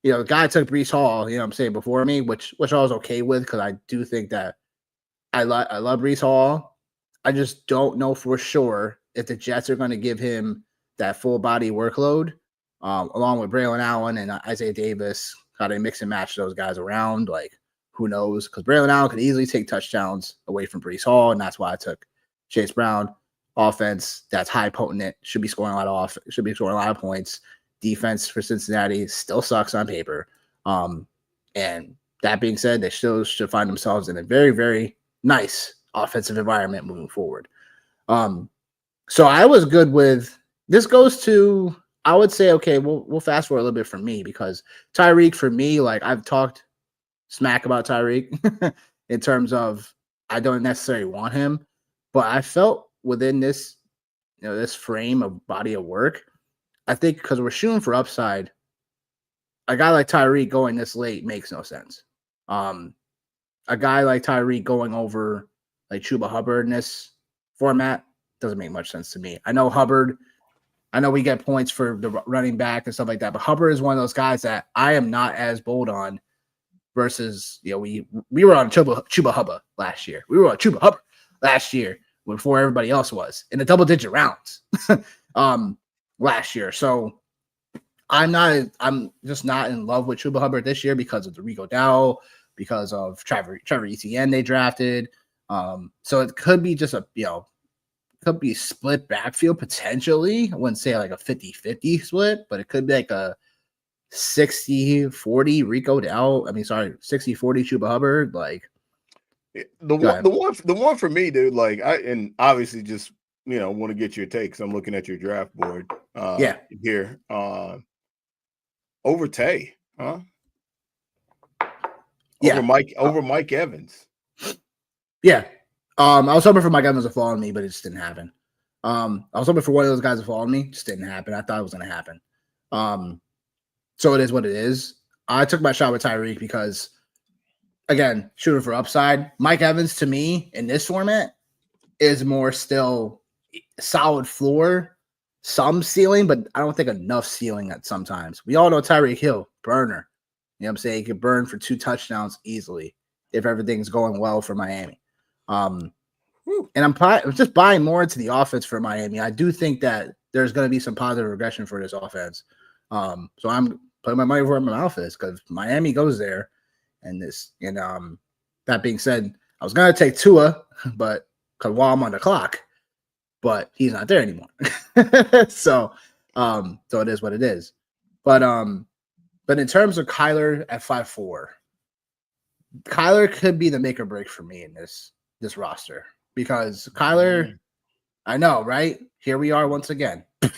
Speaker 1: the guy took Breece Hall, I'm saying, before me, which I was okay with, because I do think that I love Breece Hall. I just don't know for sure if the Jets are going to give him that full body workload, along with Braylon Allen and Isaiah Davis. How they mix and match those guys around, like, who knows? Because Braylon Allen could easily take touchdowns away from Breece Hall, and that's why I took Chase Brown. Offense that's high potent, should be scoring a lot of points. Defense for Cincinnati still sucks on paper. And that being said, they still should find themselves in a very, very nice offensive environment moving forward. So I was good with this. Goes to, I would say, okay, we'll fast forward a little bit for me, because Tyreek, for me, like, I've talked smack about Tyreek in terms of I don't necessarily want him, but I felt within this, this frame of body of work, I think because we're shooting for upside, a guy like Tyreek going this late makes no sense. A guy like Tyreek going over like Chuba Hubbard in this format doesn't make much sense to me. I know we get points for the running back and stuff like that, but Hubbard is one of those guys that I am not as bold on versus, we were on Chuba Hubbard last year. We were on Chuba Hubbard last year before everybody else was in the double-digit rounds last year. So I'm just not in love with Chuba Hubbard this year because of the Rico Dowdle, because of Trevor Etienne they drafted. So it could be just could be split backfield potentially. I wouldn't say like a 50-50 split, but it could be like a 60-40 Rico Dowdle. 60-40 Chuba Hubbard. Like
Speaker 2: the one for me, dude. Like and obviously just want to get your takes. I'm looking at your draft board. Here. Over Tay, huh? Over Mike Evans.
Speaker 1: Yeah. I was hoping for Mike Evans to fall on me, but it just didn't happen. I was hoping for one of those guys to fall on me. Just didn't happen. I thought it was going to happen. So it is what it is. I took my shot with Tyreek because, again, shooting for upside. Mike Evans, to me, in this format, is more still solid floor, some ceiling, but I don't think enough ceiling at sometimes. We all know Tyreek Hill, burner. You know what I'm saying? He could burn for 2 touchdowns easily if everything's going well for Miami. And I'm just buying more into the offense for Miami. I do think that there's going to be some positive regression for this offense. So I'm putting my money where my mouth is because Miami goes there. And that being said, I was going to take Tua, but while I'm on the clock, but he's not there anymore. So it is what it is. But in terms of Kyler at 5'4", Kyler could be the make or break for me in this roster because Kyler, I know, right? Here we are once again. I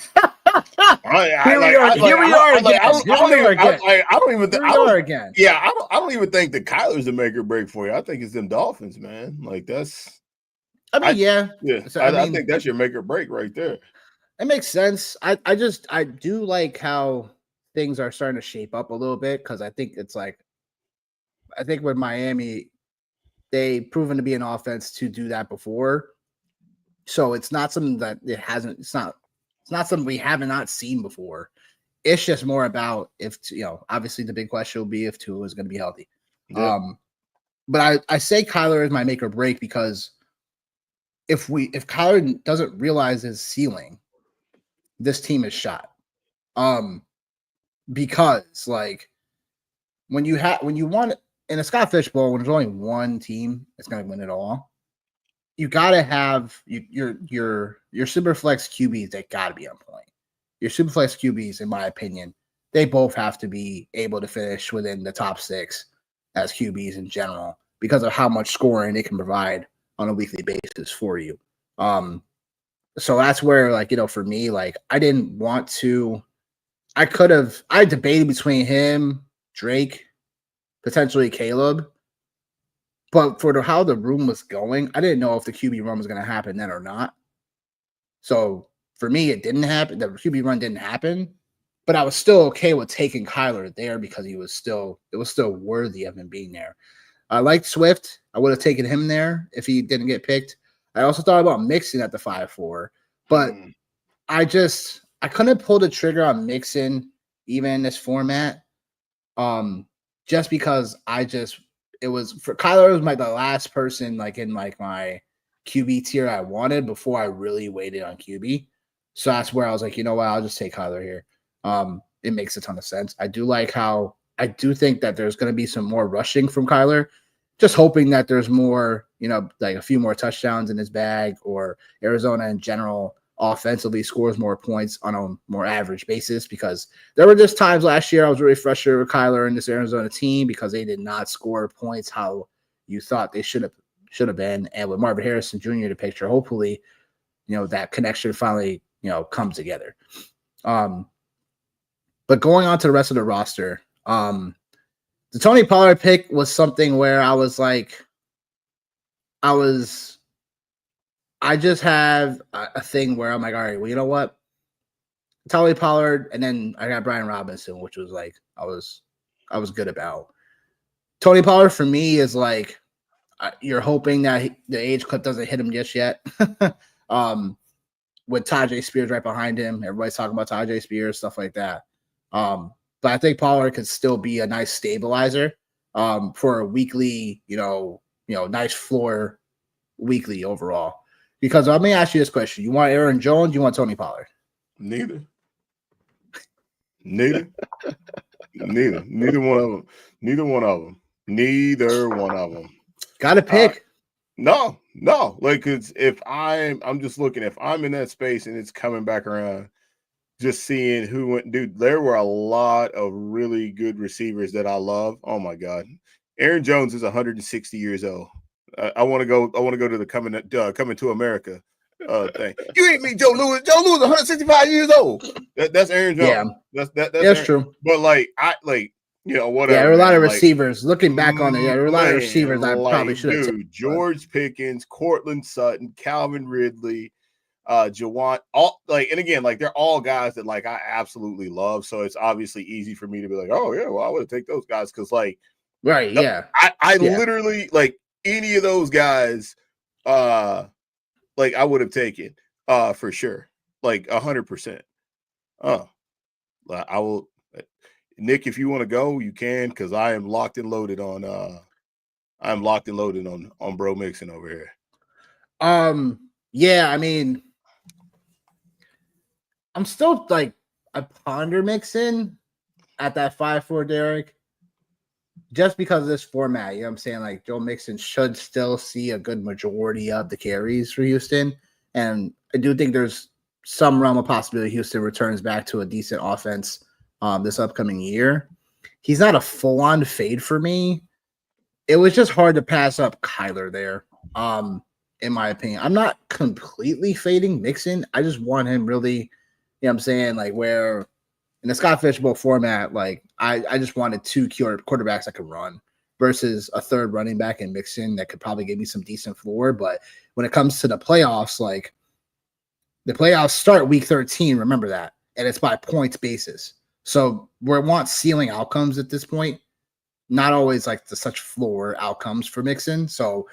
Speaker 2: don't even think the Kyler's the make or break for you. I think it's them Dolphins, man. Like that's.
Speaker 1: I
Speaker 2: think that's your make or break right there.
Speaker 1: It makes sense. I do like how things are starting to shape up a little bit because I think with Miami, they've proven to be an offense to do that before. So it's not something that it's not something we have not seen before. It's just more about if, obviously the big question will be if Tua is going to be healthy. Yeah. But I say Kyler is my make or break because if Kyler doesn't realize his ceiling, this team is shot. Because like when you want in a Scott Fish Bowl, when there's only one team that's going to win it all, you got to have your super flex QBs. They got to be on point. Your super flex QBs, in my opinion, they both have to be able to finish within the top 6 as QBs in general because of how much scoring they can provide on a weekly basis for you. So that's where, for me, I didn't want to. I debated between him, Drake, potentially Caleb. But for how the room was going, I didn't know if the QB run was going to happen then or not. So for me, it didn't happen. The QB run didn't happen. but I was still okay with taking Kyler there because it was still worthy of him being there. I liked Swift. I would have taken him there if he didn't get picked. I also thought about Mixon at the 5-4, but I couldn't pull the trigger on Mixon even in this format. Just because it was for Kyler was the last person like in like my QB tier I wanted before I really waited on QB. So that's where I was like, you know what, I'll just take Kyler here. It makes a ton of sense. I do think that there's going to be some more rushing from Kyler. Just hoping that there's more, like a few more touchdowns in his bag, or Arizona in general offensively scores more points on a more average basis, because there were just times last year I was really frustrated with Kyler and this Arizona team because they did not score points how you thought they should have been. And with Marvin Harrison Jr. in the picture, hopefully, that connection finally, comes together. But going on to the rest of the roster, the Tony Pollard pick was something where I was like, I just have a thing where I'm like, all right, well, you know what? Tony Pollard, and then I got Brian Robinson, which was like, I was good about. Tony Pollard for me is like, you're hoping that the age clip doesn't hit him just yet. With Tajay Spears right behind him. Everybody's talking about Tajay Spears, stuff like that. But I think Pollard could still be a nice stabilizer for a weekly, nice floor weekly overall. Because let me ask you this question. You want Aaron Jones? You want Tony Pollard?
Speaker 2: Neither. Neither one of them. Neither one of them.
Speaker 1: Got to pick.
Speaker 2: No. Like, it's I'm just looking, if I'm in that space and it's coming back around, just seeing who went, dude, there were a lot of really good receivers that I love. Oh my God. Aaron Jones is 160 years old. I want to go to the coming to America thing. You ain't me, Joe Louis. Joe Louis is 165 years old. That's Aaron Jones.
Speaker 1: Yeah.
Speaker 2: That's
Speaker 1: true.
Speaker 2: But whatever.
Speaker 1: Yeah, there were a lot of receivers. Looking back on it, there were a lot of receivers I probably should have taken.
Speaker 2: George Pickens, Cortland Sutton, Calvin Ridley, Jawan, and again, they're all guys that I absolutely love. So it's obviously easy for me to be like, oh yeah, well, I would have taken those guys because
Speaker 1: right, yeah.
Speaker 2: I literally any of those guys, I would have taken for sure, 100%. I will, Nick, if you want to go, you can, because I am locked and loaded on Bro Mixon over here.
Speaker 1: Yeah, I mean, I'm still I ponder Mixon at that 5-4, Derek, just because of this format. You know what I'm saying? Joe Mixon should still see a good majority of the carries for Houston. And I do think there's some realm of possibility Houston returns back to a decent offense this upcoming year. He's not a full-on fade for me. It was just hard to pass up Kyler there, in my opinion. I'm not completely fading Mixon. I just want him really, you know what I'm saying, where in the Scott Fishbowl format, I just wanted two quarterbacks that could run versus a third running back in Mixon that could probably give me some decent floor. But when it comes to the playoffs, the playoffs start week 13, remember that, and it's by points basis. So we want ceiling outcomes at this point, not always the such floor outcomes for Mixon. So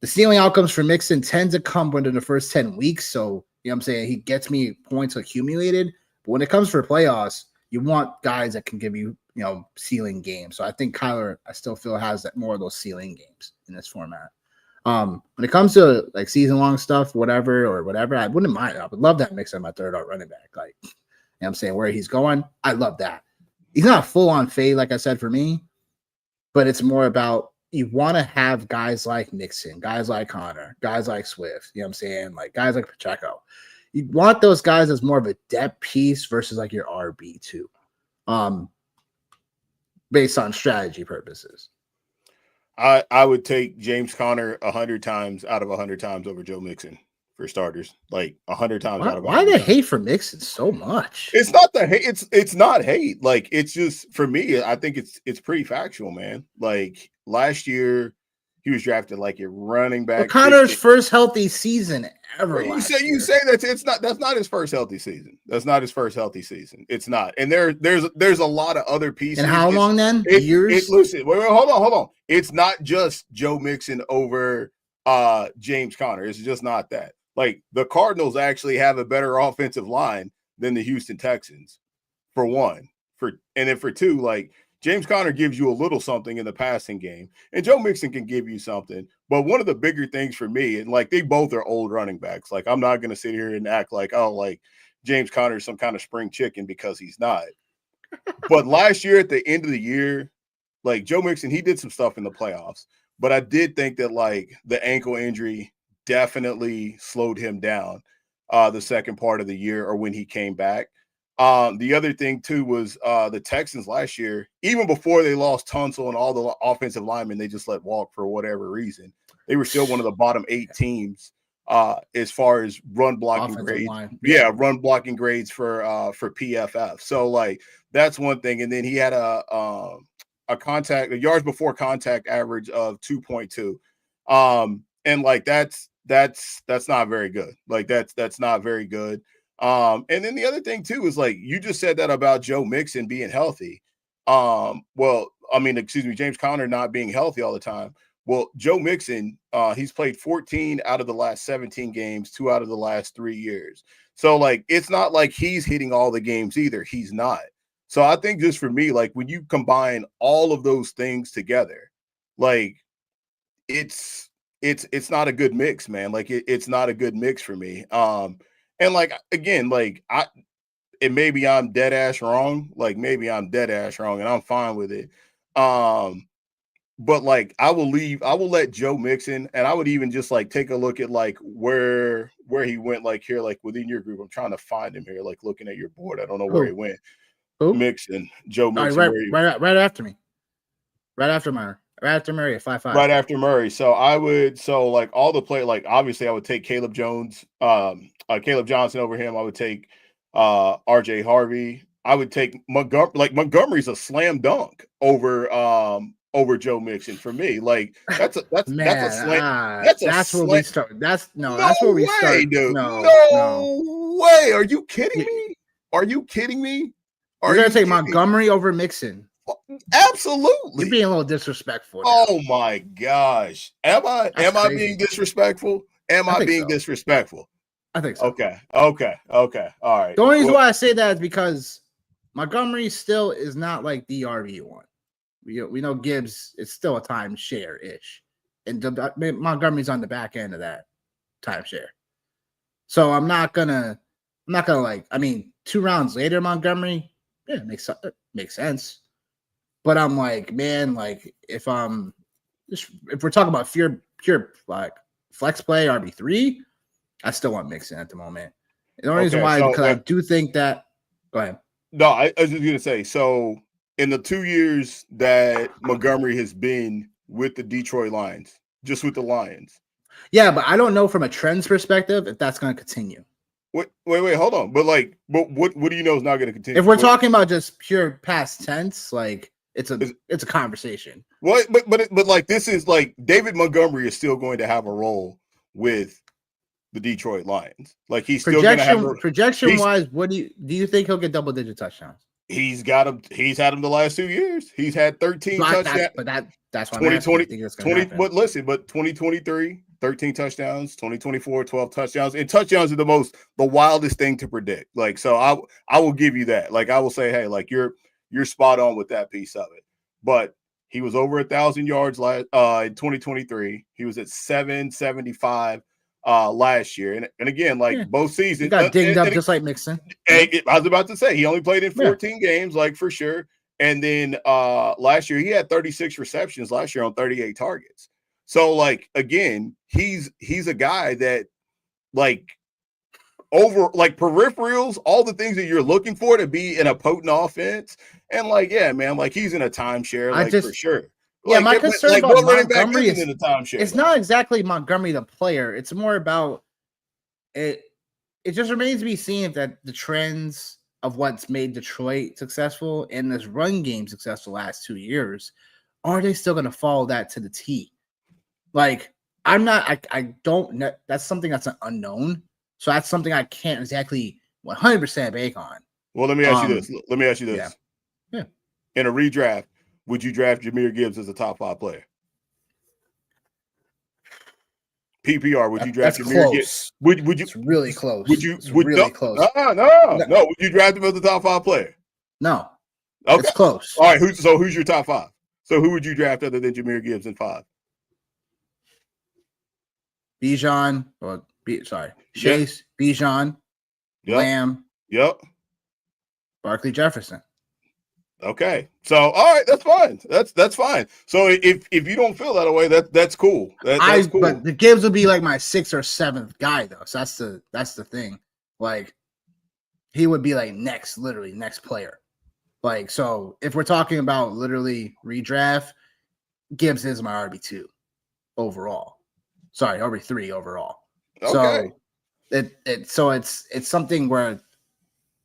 Speaker 1: the ceiling outcomes for Mixon tend to come within the first 10 weeks. So, you know what I'm saying, he gets me points accumulated. But when it comes for playoffs, you want guys that can give you, ceiling games. So I think Kyler, I still feel, has more of those ceiling games in this format. When it comes to season-long stuff, whatever, I wouldn't mind. I would love that Mixon my third running back. You know what I'm saying, where he's going, I love that. He's not a full-on fade, like I said, for me, but it's more about you want to have guys like Mixon, guys like Connor, guys like Swift, you know what I'm saying, guys like Pacheco. You want those guys as more of a depth piece versus your RB2, based on strategy purposes.
Speaker 2: I would take James Conner 100 times out of 100 times over Joe Mixon for starters, 100 times out of 100.
Speaker 1: Why the hate for Mixon so much?
Speaker 2: It's not the hate. It's not hate. It's just, for me, I think it's pretty factual, man. Last year, He was drafted like a running back.
Speaker 1: Connor's first healthy season ever.
Speaker 2: You say that's not his first healthy season. That's not his first healthy season. It's not. And there's a lot of other pieces.
Speaker 1: And how long then? Years?
Speaker 2: Listen, wait, hold on. It's not just Joe Mixon over James Conner. It's just not that. Like the Cardinals actually have a better offensive line than the Houston Texans, for one. And then for two, like James Conner gives you a little something in the passing game, and Joe Mixon can give you something. But one of the bigger things for me, and like they both are old running backs. Like I'm not going to sit here and act like, oh, like James Conner is some kind of spring chicken, because he's not. But last year at the end of the year, like Joe Mixon, he did some stuff in the playoffs. But I did think that like the ankle injury definitely slowed him down the second part of the year, or when he came back. The other thing too was the Texans last year, even before they lost Tunsil and all the offensive linemen, they just let walk for whatever reason. They were still one of the bottom 8 teams as far as run blocking grades. Yeah, run blocking grades for PFF. So like that's one thing. And then he had a yards before contact average of 2.2. And like that's not very good. Like that's not very good. And then the other thing too is like you just said that about Joe Mixon being healthy. James Conner not being healthy all the time. Well, Joe Mixon, he's played 14 out of the last 17 games, 2 out of the last 3 years. So like it's not like he's hitting all the games either. He's not. So I think just for me, like when you combine all of those things together, like it's not a good mix, man. Like it's not a good mix for me. And like again, like maybe I'm dead ass wrong. Like maybe I'm dead ass wrong, and I'm fine with it. But like I will let Joe Mixon, and I would even just like take a look at like where he went, like here, like within your group. I'm trying to find him here, like looking at your board. I don't know where he went.
Speaker 1: Who?
Speaker 2: Mixon, Joe Mixon.
Speaker 1: Right after me. Right after Murray. Right after Murray at 5'5".
Speaker 2: Right after Murray. So like all the play, like obviously I would take Caleb Johnson over him. I would take RJ Harvey. I would take Montgomery. Like Montgomery's a slam dunk over Joe Mixon for me. Like that's a slam. That's
Speaker 1: where we start. That's where we start.
Speaker 2: Dude. No way. Are you kidding me? Are you kidding me?
Speaker 1: You're gonna take Montgomery over Mixon?
Speaker 2: Absolutely.
Speaker 1: You're being a little disrespectful now.
Speaker 2: Oh my gosh. Am I being disrespectful? Am I being disrespectful?
Speaker 1: I think so.
Speaker 2: Okay. All right.
Speaker 1: The only reason why I say that is because Montgomery still is not like the RB1. We know Gibbs is still a timeshare-ish. And Montgomery's on the back end of that timeshare. So I'm not gonna like, 2 rounds later, Montgomery, yeah, makes sense. But I'm like, man, like if we're talking about pure like flex play RB3, I still want Mixon at the moment. The only reason why, because I do think that. Go ahead.
Speaker 2: No, I was just gonna say. So in the 2 years that Montgomery has been with the Detroit Lions, just with the Lions.
Speaker 1: Yeah, but I don't know from a trends perspective if that's going to continue.
Speaker 2: Wait, hold on. But what do you know is not going to continue?
Speaker 1: If we're talking about just pure past tense, like. It's a conversation.
Speaker 2: Well, but like this is like David Montgomery is still going to have a role with the Detroit Lions. Like he's still going to have
Speaker 1: projection wise. What do you think he'll get double-digit touchdowns?
Speaker 2: He's got him. He's had him the last 2 years. He's had 13 touchdowns.
Speaker 1: That's why
Speaker 2: 2020. But listen, 2023, 13 touchdowns. 2024, 12 touchdowns. And touchdowns are the wildest thing to predict. Like so, I will give you that. Like I will say, hey, like you're spot on with that piece of it. But he was over 1,000 yards in 2023. He was at 775 last year. And again, both seasons.
Speaker 1: He got dinged up just like Mixon.
Speaker 2: I was about to say, he only played in 14 games, like for sure. And then last year, he had 36 receptions last year on 38 targets. So, like, again, he's a guy that, like, over like peripherals, all the things that you're looking for to be in a potent offense. And like, yeah, man, like he's in a timeshare, like for sure.
Speaker 1: Yeah, my concern about Montgomery is
Speaker 2: in a timeshare.
Speaker 1: It's not exactly Montgomery the player. It's more about it. It just remains to be seen if that the trends of what's made Detroit successful and this run game successful the last 2 years, are they still going to follow that to the T? Like, I'm not, I don't know. That's something that's an unknown. So that's something I can't exactly 100% bake on.
Speaker 2: Well, let me ask you this. Let me ask you
Speaker 1: Yeah.
Speaker 2: this.
Speaker 1: Yeah.
Speaker 2: In a redraft, would you draft Jahmyr Gibbs as a top 5 player? PPR, would you draft
Speaker 1: That's
Speaker 2: Jahmyr Gibbs?
Speaker 1: close.
Speaker 2: Would you?
Speaker 1: It's really close. It's
Speaker 2: Would
Speaker 1: really close.
Speaker 2: no? Would you draft him as a top 5 player?
Speaker 1: No.
Speaker 2: Okay.
Speaker 1: It's close.
Speaker 2: All right. Who's your top 5? So who would you draft other than Jahmyr Gibbs in 5?
Speaker 1: Bijan, Chase, Bijan, Lamb, Barkley Jefferson.
Speaker 2: Okay. So all right, that's fine. That's fine. So if you don't feel that way, that's cool. That's cool.
Speaker 1: But the Gibbs would be like my 6th or 7th guy though. So that's the thing. Like, he would be like literally next player. Like, so if we're talking about literally redraft, Gibbs is my RB2 overall. Sorry, RB3 overall. Okay. So it's something where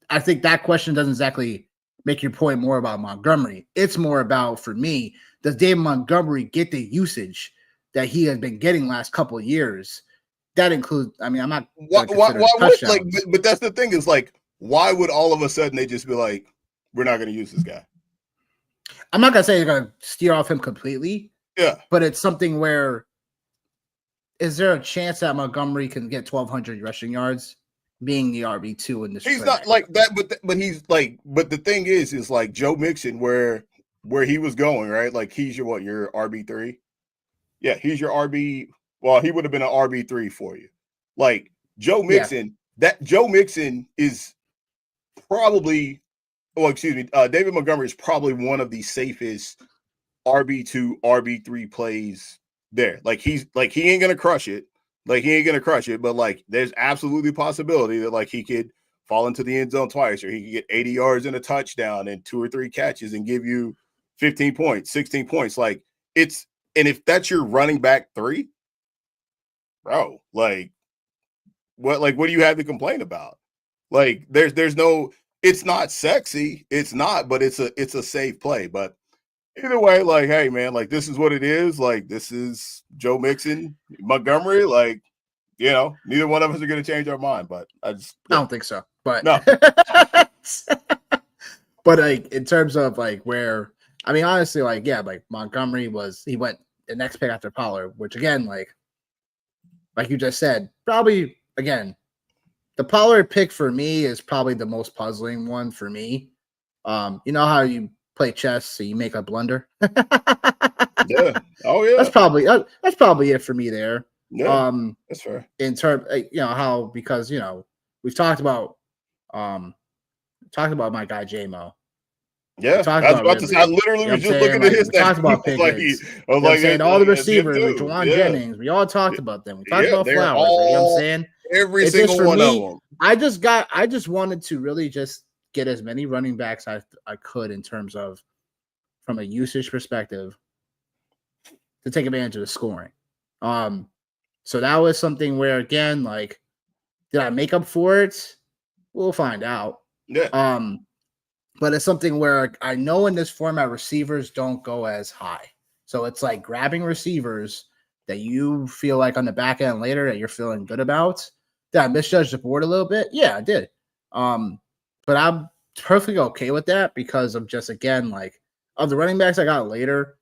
Speaker 1: I think that question doesn't exactly make your point more about Montgomery. It's more about, for me, does David Montgomery get the usage that he has been getting last couple of years? That includes, I mean, I'm not
Speaker 2: why would, like, but that's the thing is, like, why would all of a sudden they just be like, we're not going to use this guy?
Speaker 1: I'm not going to say they're going to steer off him completely.
Speaker 2: Yeah.
Speaker 1: But it's something where, is there a chance that Montgomery can get 1,200 rushing yards being the RB2 in this?
Speaker 2: He's not like that, but he's like, but the thing is like Joe Mixon, where he was going, right? Like, he's your RB3? Yeah, he's your RB. Well, he would have been an RB3 for you. Like, Joe Mixon, Joe Mixon is probably, David Montgomery is probably one of the safest RB2, RB3 plays there. Like, he ain't gonna crush it. But like, there's absolutely a possibility that like he could fall into the end zone twice, or he could get 80 yards and a touchdown and 2 or 3 catches and give you 15 points, 16 points. Like, and if that's your running back 3, bro, like, what do you have to complain about? Like, there's no, it's not sexy. It's not, but it's a safe play. But either way, like, hey, man, like, this is what it is. Like, this is Joe Mixon, Montgomery. Like, you know, neither one of us are going to change our mind. But I
Speaker 1: don't think so. But
Speaker 2: no.
Speaker 1: But like, in terms of like where, I mean, honestly, like, yeah, like Montgomery he went the next pick after Pollard, which again, like you just said, probably again, the Pollard pick for me is probably the most puzzling one for me. You know how you play chess, so you make a blunder.
Speaker 2: Yeah. Oh yeah.
Speaker 1: That's probably it for me there.
Speaker 2: Yeah. That's fair.
Speaker 1: In terms, you know how, because you know we've talked about my guy J-Mo.
Speaker 2: Yeah, I was about to say, I literally was just looking at his name.
Speaker 1: Talked about Pickens. I was saying all the receivers, Juwan Jennings, we all talked about them. We talked about Flowers. You know what I'm saying?
Speaker 2: Every single one of them.
Speaker 1: I just wanted to really just get as many running backs I could in terms of, from a usage perspective, to take advantage of the scoring. So that was something where, again, like, did I make up for it? We'll find out.
Speaker 2: Yeah.
Speaker 1: But it's something where I know in this format receivers don't go as high. So it's like grabbing receivers that you feel like on the back end later that you're feeling good about. Did I misjudge the board a little bit? Yeah, I did. But I'm perfectly okay with that because of just, again, like, of the running backs I got later,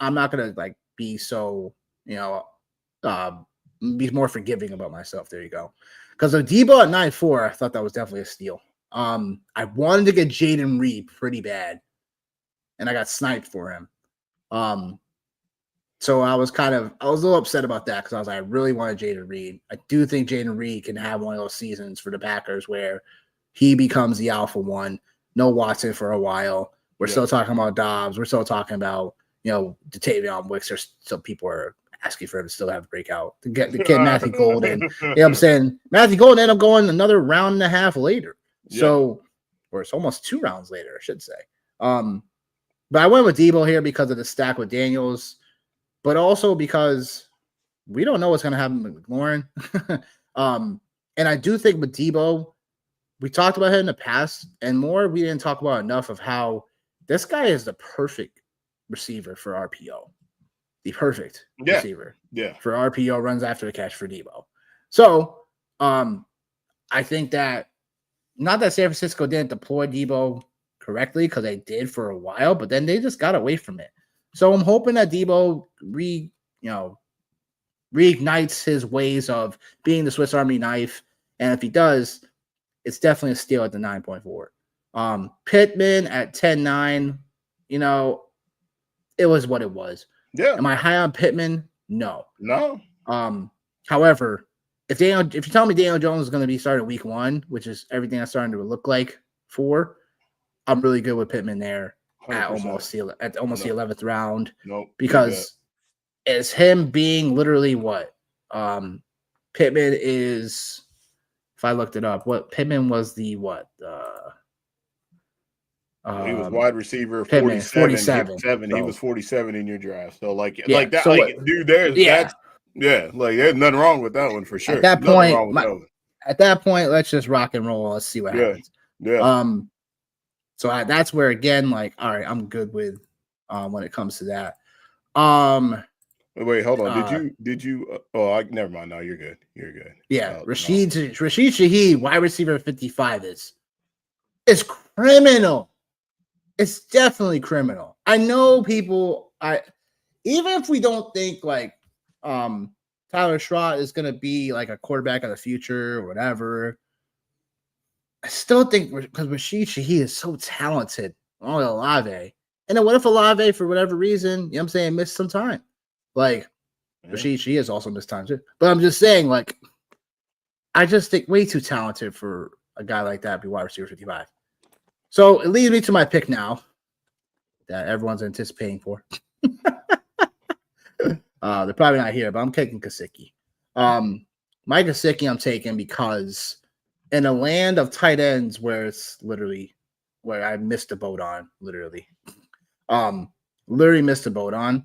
Speaker 1: I'm not gonna like be so, you know, be more forgiving about myself. There you go. Because of Debo at 9.4, I thought that was definitely a steal. I wanted to get Jaden Reed pretty bad, and I got sniped for him. So I was a little upset about that because I was like, I really wanted Jaden Reed. I do think Jaden Reed can have one of those seasons for the Packers where he becomes the alpha one. No Watson for a while. We're still talking about Dobbs. We're still talking about, you know, Davion Wicks. There's still people are asking for him to still have a breakout. To get the kid Matthew Golden. You know what I'm saying? Matthew Golden ended up going another round and a half later. So, or it's almost 2 rounds later, I should say. But I went with Debo here because of the stack with Daniels, but also because we don't know what's going to happen with McLaurin. And I do think with Debo, we talked about it in the past, and more, we didn't talk about enough of how this guy is the perfect receiver for RPO. the perfect receiver for RPO runs after the catch for Debo. So I think that not that San Francisco didn't deploy Debo correctly, because they did for a while, but then they just got away from it. So I'm hoping that Debo reignites his ways of being the Swiss Army knife. And if he does, it's definitely a steal at the 9.4. Pittman at 10.9, it was what it was.
Speaker 2: Yeah.
Speaker 1: Am I high on Pittman? No.
Speaker 2: However,
Speaker 1: if you tell me Daniel Jones is going to be starting week 1, which is everything that's starting to look like for, I'm really good with Pittman there 100%. at almost the 11th round. Because it's him being literally what Pittman is. If I looked it up, what Pittman was the what?
Speaker 2: He was wide receiver
Speaker 1: 47.
Speaker 2: He was 47 in your draft. So like that,
Speaker 1: so
Speaker 2: dude, there's there's nothing wrong with that one for sure.
Speaker 1: At that point, let's just rock and roll. Let's see what happens.
Speaker 2: Yeah.
Speaker 1: So that's where again, like, all right, I'm good with when it comes to that.
Speaker 2: Wait, hold on. Did you? Never mind. No, you're good. You're good.
Speaker 1: Yeah, Rashid Shaheed, wide receiver 55 is criminal. It's definitely criminal. I know people. Even if we don't think like Tyler Schrott is going to be like a quarterback of the future or whatever, I still think because Rashid Shaheed is so talented on Olave. And then what if Olave, for whatever reason, I'm saying, missed some time? Like, Rashid Shaheed has also missed time too. But I'm just saying, like, I just think way too talented for a guy like that to be wide receiver 55. So it leads me to my pick now that everyone's anticipating for. They're probably not here, but I'm taking Gesicki. My Gesicki I'm taking because in a land of tight ends where it's literally where I missed a boat on, literally missed a boat on.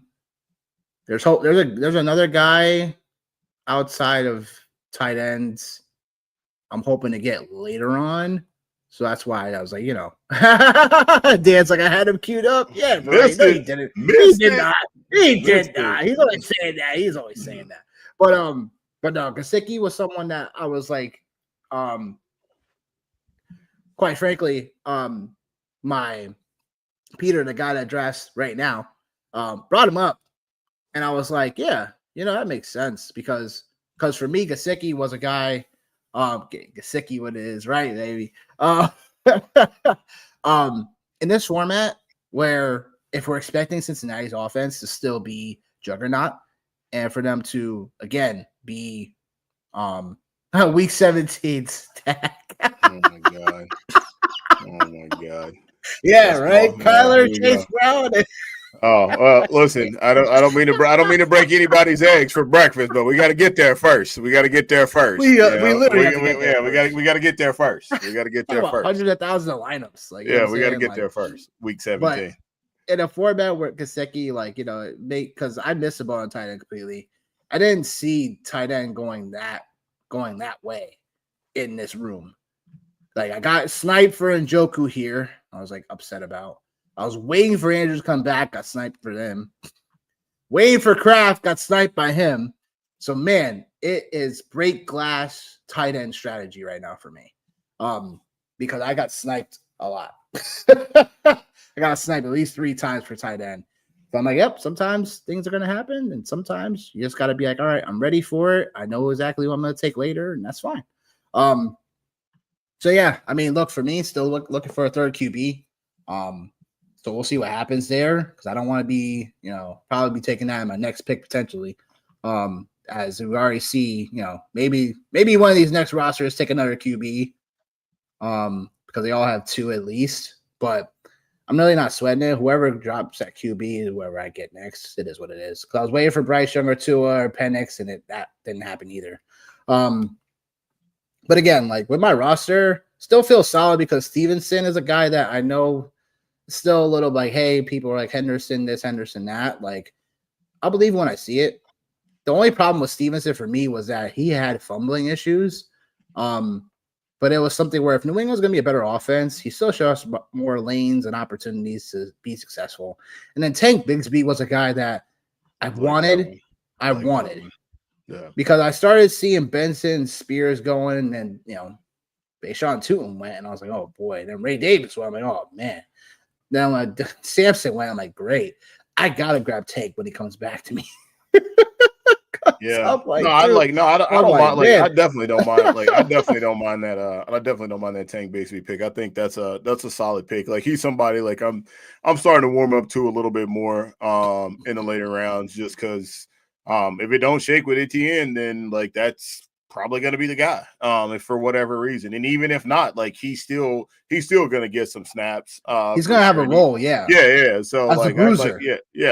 Speaker 1: There's another guy outside of tight ends I'm hoping to get later on. So that's why I was like, Dan's like, I had him queued up. Yeah, right. No, he didn't. He did not. He did not. He's always saying that. He's always saying that. But no, Gesicki was someone that I was like, quite frankly, my Peter, the guy that drafts right now, brought him up, and I was like, yeah, that makes sense because for me, Gesicki was a guy. Gesicki, what it is, right, baby? In this format, where if we're expecting Cincinnati's offense to still be juggernaut, and for them to again be week 17 stack.
Speaker 2: Oh my god.
Speaker 1: Yeah, right. Kyler, Chase Brown.
Speaker 2: Listen, I don't mean to break anybody's eggs for breakfast, but we got to get there first. We got to get there first. We got to get there first. We got to get there first.
Speaker 1: Hundreds of thousands of lineups,
Speaker 2: we got to get there first. Week 17.
Speaker 1: But in a format where Gesicki, because I missed the ball on tight end completely. I didn't see tight end going that way in this room. Like, I got sniped for Njoku here. I was like upset about. I was waiting for Andrews to come back, got sniped for them. Waiting for Kraft, got sniped by him. So, man, it is break glass tight end strategy right now for me. Because I got sniped a lot. I got sniped at least 3 times for tight end. So I'm like, yep, sometimes things are going to happen. And sometimes you just got to be like, all right, I'm ready for it. I know exactly what I'm going to take later, and that's fine. So, yeah, I mean, look, for me, still looking for a third QB. So we'll see what happens there, because I don't want to be, probably be taking that in my next pick potentially. As we already see, maybe one of these next rosters take another QB, because they all have 2 at least. But I'm really not sweating it. Whoever drops at QB is whoever I get next. It is what it is. Because I was waiting for Bryce Young or Tua or Penix, and that didn't happen either. But again, like with my roster, still feels solid because Stevenson is a guy that I know. Still a little like, hey, people are like Henderson this, Henderson that. Like, I'll believe when I see it. The only problem with Stevenson for me was that he had fumbling issues. But it was something where if New England's going to be a better offense, he still shows more lanes and opportunities to be successful. And then Tank Bigsby was a guy that I
Speaker 2: like that
Speaker 1: wanted,
Speaker 2: one.
Speaker 1: I
Speaker 2: Like that
Speaker 1: wanted
Speaker 2: one. Yeah.
Speaker 1: because I started seeing Benson, Spears going, and then Bashawn Tootin went, and I was like, oh boy. And then Ray Davis went, I'm like, oh man. Then when Sampson went, I'm like, great. I gotta grab Tank when he comes back to me.
Speaker 2: Yeah.
Speaker 1: I'm like,
Speaker 2: No, I
Speaker 1: dude,
Speaker 2: like no, I
Speaker 1: I'm
Speaker 2: don't
Speaker 1: like,
Speaker 2: mind. Like I
Speaker 1: man,
Speaker 2: definitely don't mind. Like I definitely don't mind that. I definitely don't mind that Tank Bigsby pick. I think that's a solid pick. Like he's somebody like I'm starting to warm up to a little bit more in the later rounds just because if it don't shake with Etienne, then like that's probably gonna be the guy. If for whatever reason. And even if not, like he's still gonna get some snaps
Speaker 1: he's
Speaker 2: for
Speaker 1: gonna have a
Speaker 2: sure.
Speaker 1: role, yeah,
Speaker 2: Yeah. So
Speaker 1: as the
Speaker 2: like I like
Speaker 1: bruiser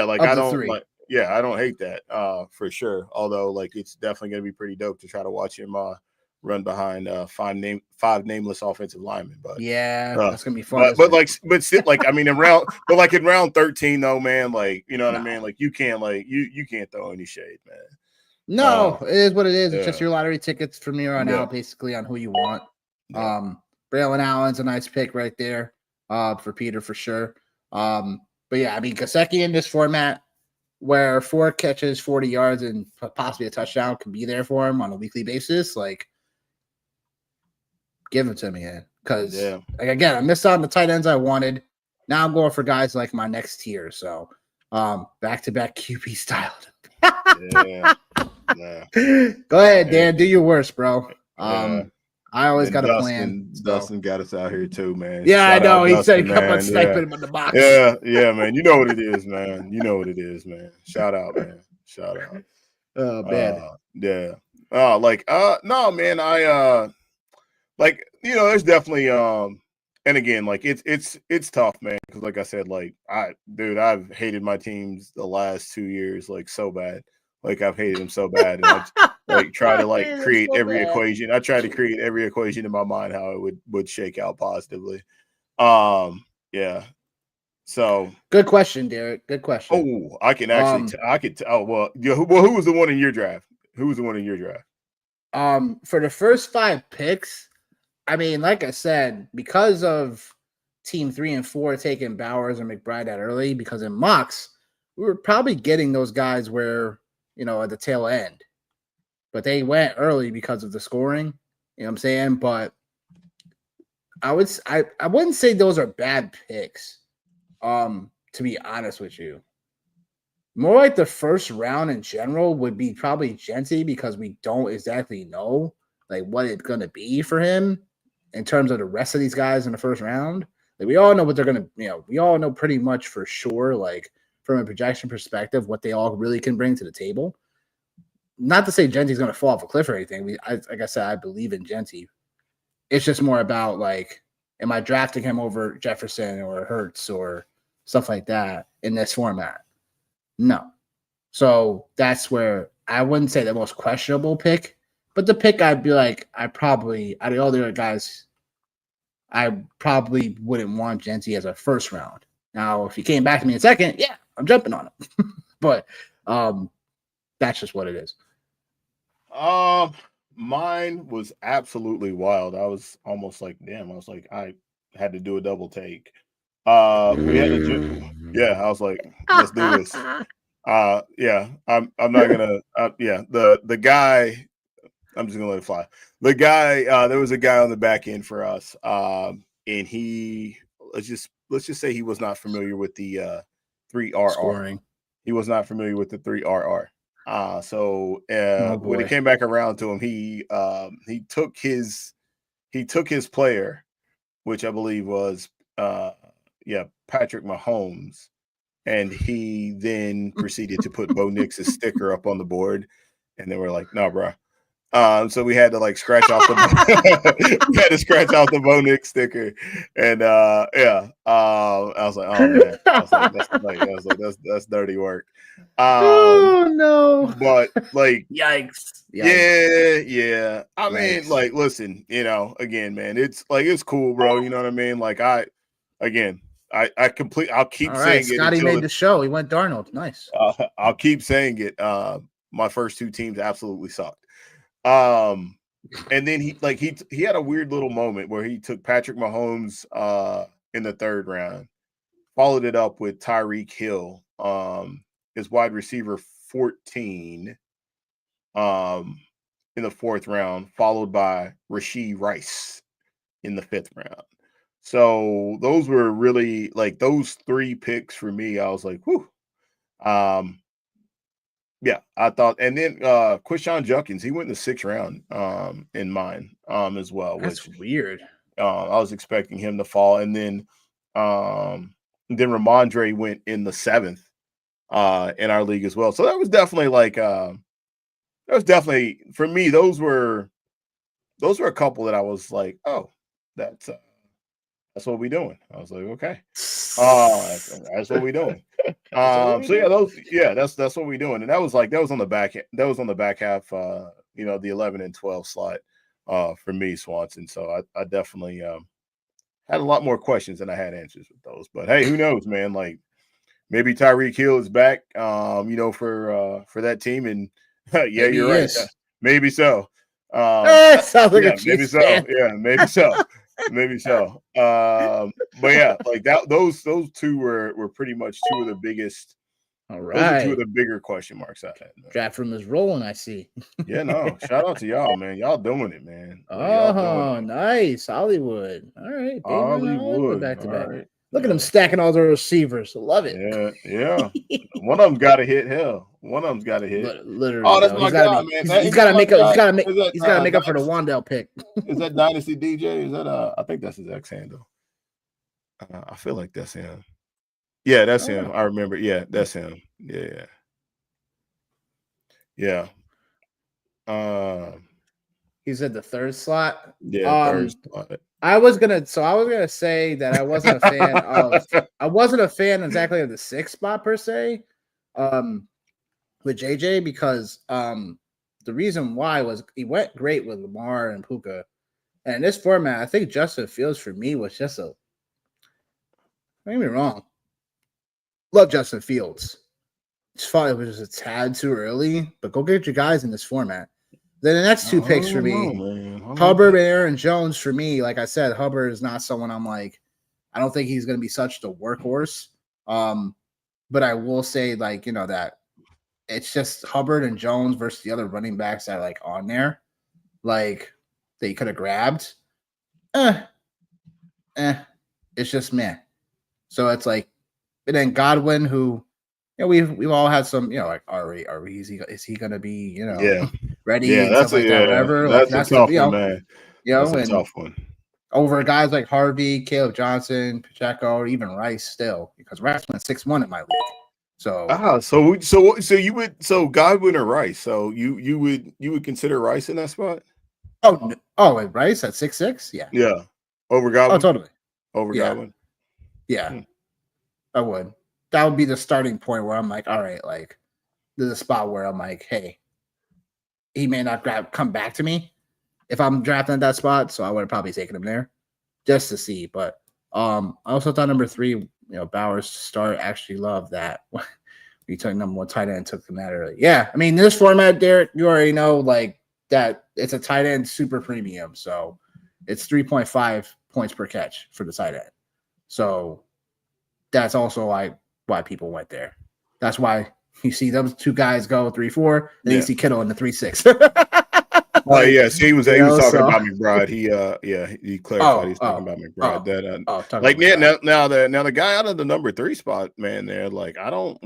Speaker 2: like
Speaker 1: of
Speaker 2: I
Speaker 1: the
Speaker 2: don't
Speaker 1: three.
Speaker 2: like yeah, I don't hate that for sure. Although like it's definitely gonna be pretty dope to try to watch him run behind five nameless offensive linemen.
Speaker 1: Yeah,
Speaker 2: Uh
Speaker 1: that's gonna be fun, isn't it?
Speaker 2: but still like I mean in round 13 though, man, like you know what I mean? Like you can't like you can't throw any shade, man.
Speaker 1: No, it is what it is. It's just
Speaker 2: Yeah,
Speaker 1: your lottery tickets from here on
Speaker 2: yeah,
Speaker 1: out, basically on who you want.
Speaker 2: yeah.
Speaker 1: Braylon Allen's a nice pick right there, for Peter for sure. But yeah, I mean Gasecki in this format where 4 catches, 40 yards, and possibly a touchdown can be there for him on a weekly basis, like give it to me, man. Because
Speaker 2: Yeah.
Speaker 1: like, again, I missed out on the tight ends I wanted. Now I'm going for guys like my next tier. So back to back QB style.
Speaker 2: Yeah. Yeah.
Speaker 1: Go ahead,
Speaker 2: Yeah.
Speaker 1: Dan. Do your worst, bro.
Speaker 2: Yeah.
Speaker 1: I always
Speaker 2: And
Speaker 1: got a plan. So
Speaker 2: Dustin got us out here too, man.
Speaker 1: yeah, I
Speaker 2: Shout out
Speaker 1: know. He said he
Speaker 2: Dustin,
Speaker 1: kept on
Speaker 2: man. Yeah.
Speaker 1: sniping him in the box.
Speaker 2: Yeah, man. You know what it is, man. You know what it is, man. Shout out, man. Shout out.
Speaker 1: Oh man.
Speaker 2: Yeah. No, man, like, you know, there's definitely and again, like it's tough, man, because like I said, like I've hated my teams the last 2 years like so bad. Like I've hated them so bad. And I like try to like
Speaker 1: It's
Speaker 2: create
Speaker 1: so
Speaker 2: every
Speaker 1: bad.
Speaker 2: equation. I try to create every equation in my mind how it would shake out positively. Um, yeah. So,
Speaker 1: Good question, Derek. Good question.
Speaker 2: I can actually, I could. Oh well, yeah. Who was the one in your draft? Who was the one in your draft?
Speaker 1: For the first 5 picks, I mean, like I said, because of team 3 and 4 taking Bowers and McBride out early, because in mocks, we were probably getting those guys where, at the tail end. But they went early because of the scoring. You know what I'm saying? But I wouldn't say those are bad picks. To be honest with you. More like the first round in general would be probably Genty because we don't exactly know like what it's gonna be for him in terms of the rest of these guys in the first round. Like we all know what they're gonna, we all know pretty much for sure, like from a projection perspective, what they all really can bring to the table. Not to say Genty's gonna fall off a cliff or anything. Like I said, I believe in Genty. It's just more about like, am I drafting him over Jefferson or Hurts or stuff like that in this format? No. So that's where I wouldn't say the most questionable pick, but the pick I'd be like, out of all the other guys, I probably wouldn't want Genty as a first round. Now, if he came back to me in second, yeah, I'm jumping on him. But that's just what it is.
Speaker 2: Mine was absolutely wild. I was almost like, damn. I was like, I had to do a double take. We had a yeah. I was like, let's do this. Yeah. I'm not gonna. Yeah. The guy. I'm just gonna let it fly. The guy. There was a guy on the back end for us. And he let's just say he was not familiar with the 3RR.
Speaker 1: Scoring.
Speaker 2: He was not familiar with the 3RR. So
Speaker 1: Oh
Speaker 2: when it
Speaker 1: boy.
Speaker 2: came back around to him, he took his player, which I believe was Patrick Mahomes, and he then proceeded to put Bo Nix's sticker up on the board, and they were like, "No, bro." So we had to like scratch off the we had to scratch off the Bo Nix sticker, and yeah, I was like, oh man, I was like, that's dirty work.
Speaker 1: Oh no.
Speaker 2: But like,
Speaker 1: Yikes.
Speaker 2: yeah. I mean,
Speaker 1: Yikes.
Speaker 2: like, listen, again, man, it's like it's cool, bro. You know what I mean? Like, I'll keep
Speaker 1: All right.
Speaker 2: saying it
Speaker 1: Scotty
Speaker 2: until
Speaker 1: made the show. He went Darnold. Nice.
Speaker 2: I'll keep saying it. My first 2 teams absolutely sucked. And then he had a weird little moment where he took Patrick Mahomes in the 3rd round, followed it up with Tyreek Hill, his wide receiver 14 in the 4th round, followed by Rashee Rice in the 5th round. So those were really like those 3 picks for me. I was like, whew. Yeah, I thought, and then Quishon Judkins, he went in the 6th round in mine as well,
Speaker 1: That's
Speaker 2: which
Speaker 1: weird.
Speaker 2: I was expecting him to fall, and then Ramondre went in the 7th in our league as well. So that was definitely like for me. Those were a couple that I was like, oh, that's what we doing. I was like, okay, that's what we doing. That's what we doing, and that was on the back half. The 11 and 12 slot for me, Swanson. So I definitely had a lot more questions than I had answers with those. But hey, who knows, man? Like maybe Tyreek Hill is back, for that team, and yeah,
Speaker 1: Maybe
Speaker 2: you're
Speaker 1: he
Speaker 2: right.
Speaker 1: is.
Speaker 2: Maybe so.
Speaker 1: Sounds like
Speaker 2: Yeah,
Speaker 1: a
Speaker 2: maybe
Speaker 1: Chiefs
Speaker 2: so.
Speaker 1: fan.
Speaker 2: Yeah, maybe so. Maybe so. But yeah, like that. Those 2 were pretty much 2 of the biggest.
Speaker 1: All
Speaker 2: Those are 2 of
Speaker 1: right.
Speaker 2: the bigger question marks I had. Man.
Speaker 1: Draft room is rolling, I see.
Speaker 2: Yeah, no. Shout out to y'all, man. Y'all doing it, man. Like, y'all doing
Speaker 1: Oh,
Speaker 2: it.
Speaker 1: nice. Hollywood. All right. Bateman and Hollywood
Speaker 2: Hollywood.
Speaker 1: back to
Speaker 2: All
Speaker 1: back.
Speaker 2: right.
Speaker 1: Look at
Speaker 2: Yeah.
Speaker 1: them stacking all their receivers. Love it.
Speaker 2: Yeah. One of them's got to hit. Hell, one of them's got to hit.
Speaker 1: Literally,
Speaker 2: Oh, that's
Speaker 1: though.
Speaker 2: my guy, man.
Speaker 1: He's got to make up.
Speaker 2: Is that
Speaker 1: He's got to make up for the Wandell pick.
Speaker 2: Is that Dynasty DJ? Is that I think that's his ex handle. I feel like that's him. Yeah, that's him. I remember. Yeah, that's him. Yeah. Yeah.
Speaker 1: He's at the 3rd slot.
Speaker 2: Yeah, 3rd slot.
Speaker 1: I was gonna say that I wasn't a fan of. I wasn't a fan exactly of the 6th spot per se, with JJ because the reason why was he went great with Lamar and Puka, and in this format, I think Justin Fields for me was just a. Don't get me wrong. Love Justin Fields. It's fine. It was just a tad too early, but go get your guys in this format. Then the next 2 picks for me, Hubbard and Aaron Jones for me. Like I said, Hubbard is not someone I'm like. I don't think he's going to be such the workhorse. But I will say that it's just Hubbard and Jones versus the other running backs that are on there, that you could have grabbed. It's just meh. So it's and then Godwin, who we've all had some, are is he gonna be ready and stuff like that, whatever.
Speaker 2: That's a tough one, man. That's a tough one.
Speaker 1: Over guys like Harvey, Caleb Johnson, Pacheco, or even Rice still, because Rice went 6-1 in my league. So Godwin or Rice. So you would consider Rice in that spot? Oh, Rice at 6'6"? Yeah.
Speaker 2: Yeah. Over Godwin?
Speaker 1: Oh, totally.
Speaker 2: Over Godwin?
Speaker 1: Yeah. I would. That would be the starting point where I'm like, all right, there's a spot where I'm like, hey, he may not come back to me if I'm drafting at that spot. So I would have probably taken him there just to see. But I also thought number 3, Bowers to start. Actually love that. We took number 1 tight end, took him that early. Yeah. I mean, this format, Derek, you already know that it's a tight end super premium. So it's 3.5 points per catch for the tight end. So that's also why people went there. That's why you see those 2 guys go 3-4, then you see Kittle in the 3-6.
Speaker 2: Oh yeah, so he was talking about McBride. He clarified he's talking about McBride. Now the guy out of the number 3 spot, man. There, I don't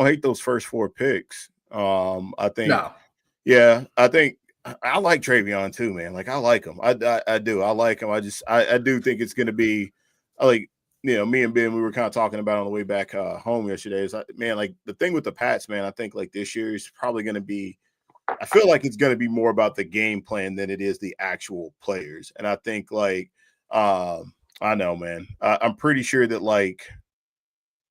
Speaker 2: hate those first 4 picks. I think I like Travion too, man. I like him. I do. I like him. I do think it's going to be me and Ben, we were kind of talking about on the way back home yesterday. Is the thing with the Pats, man. I think this year is probably going to be. I feel like it's going to be more about the game plan than it is the actual players. And I think I know, man. I'm pretty sure that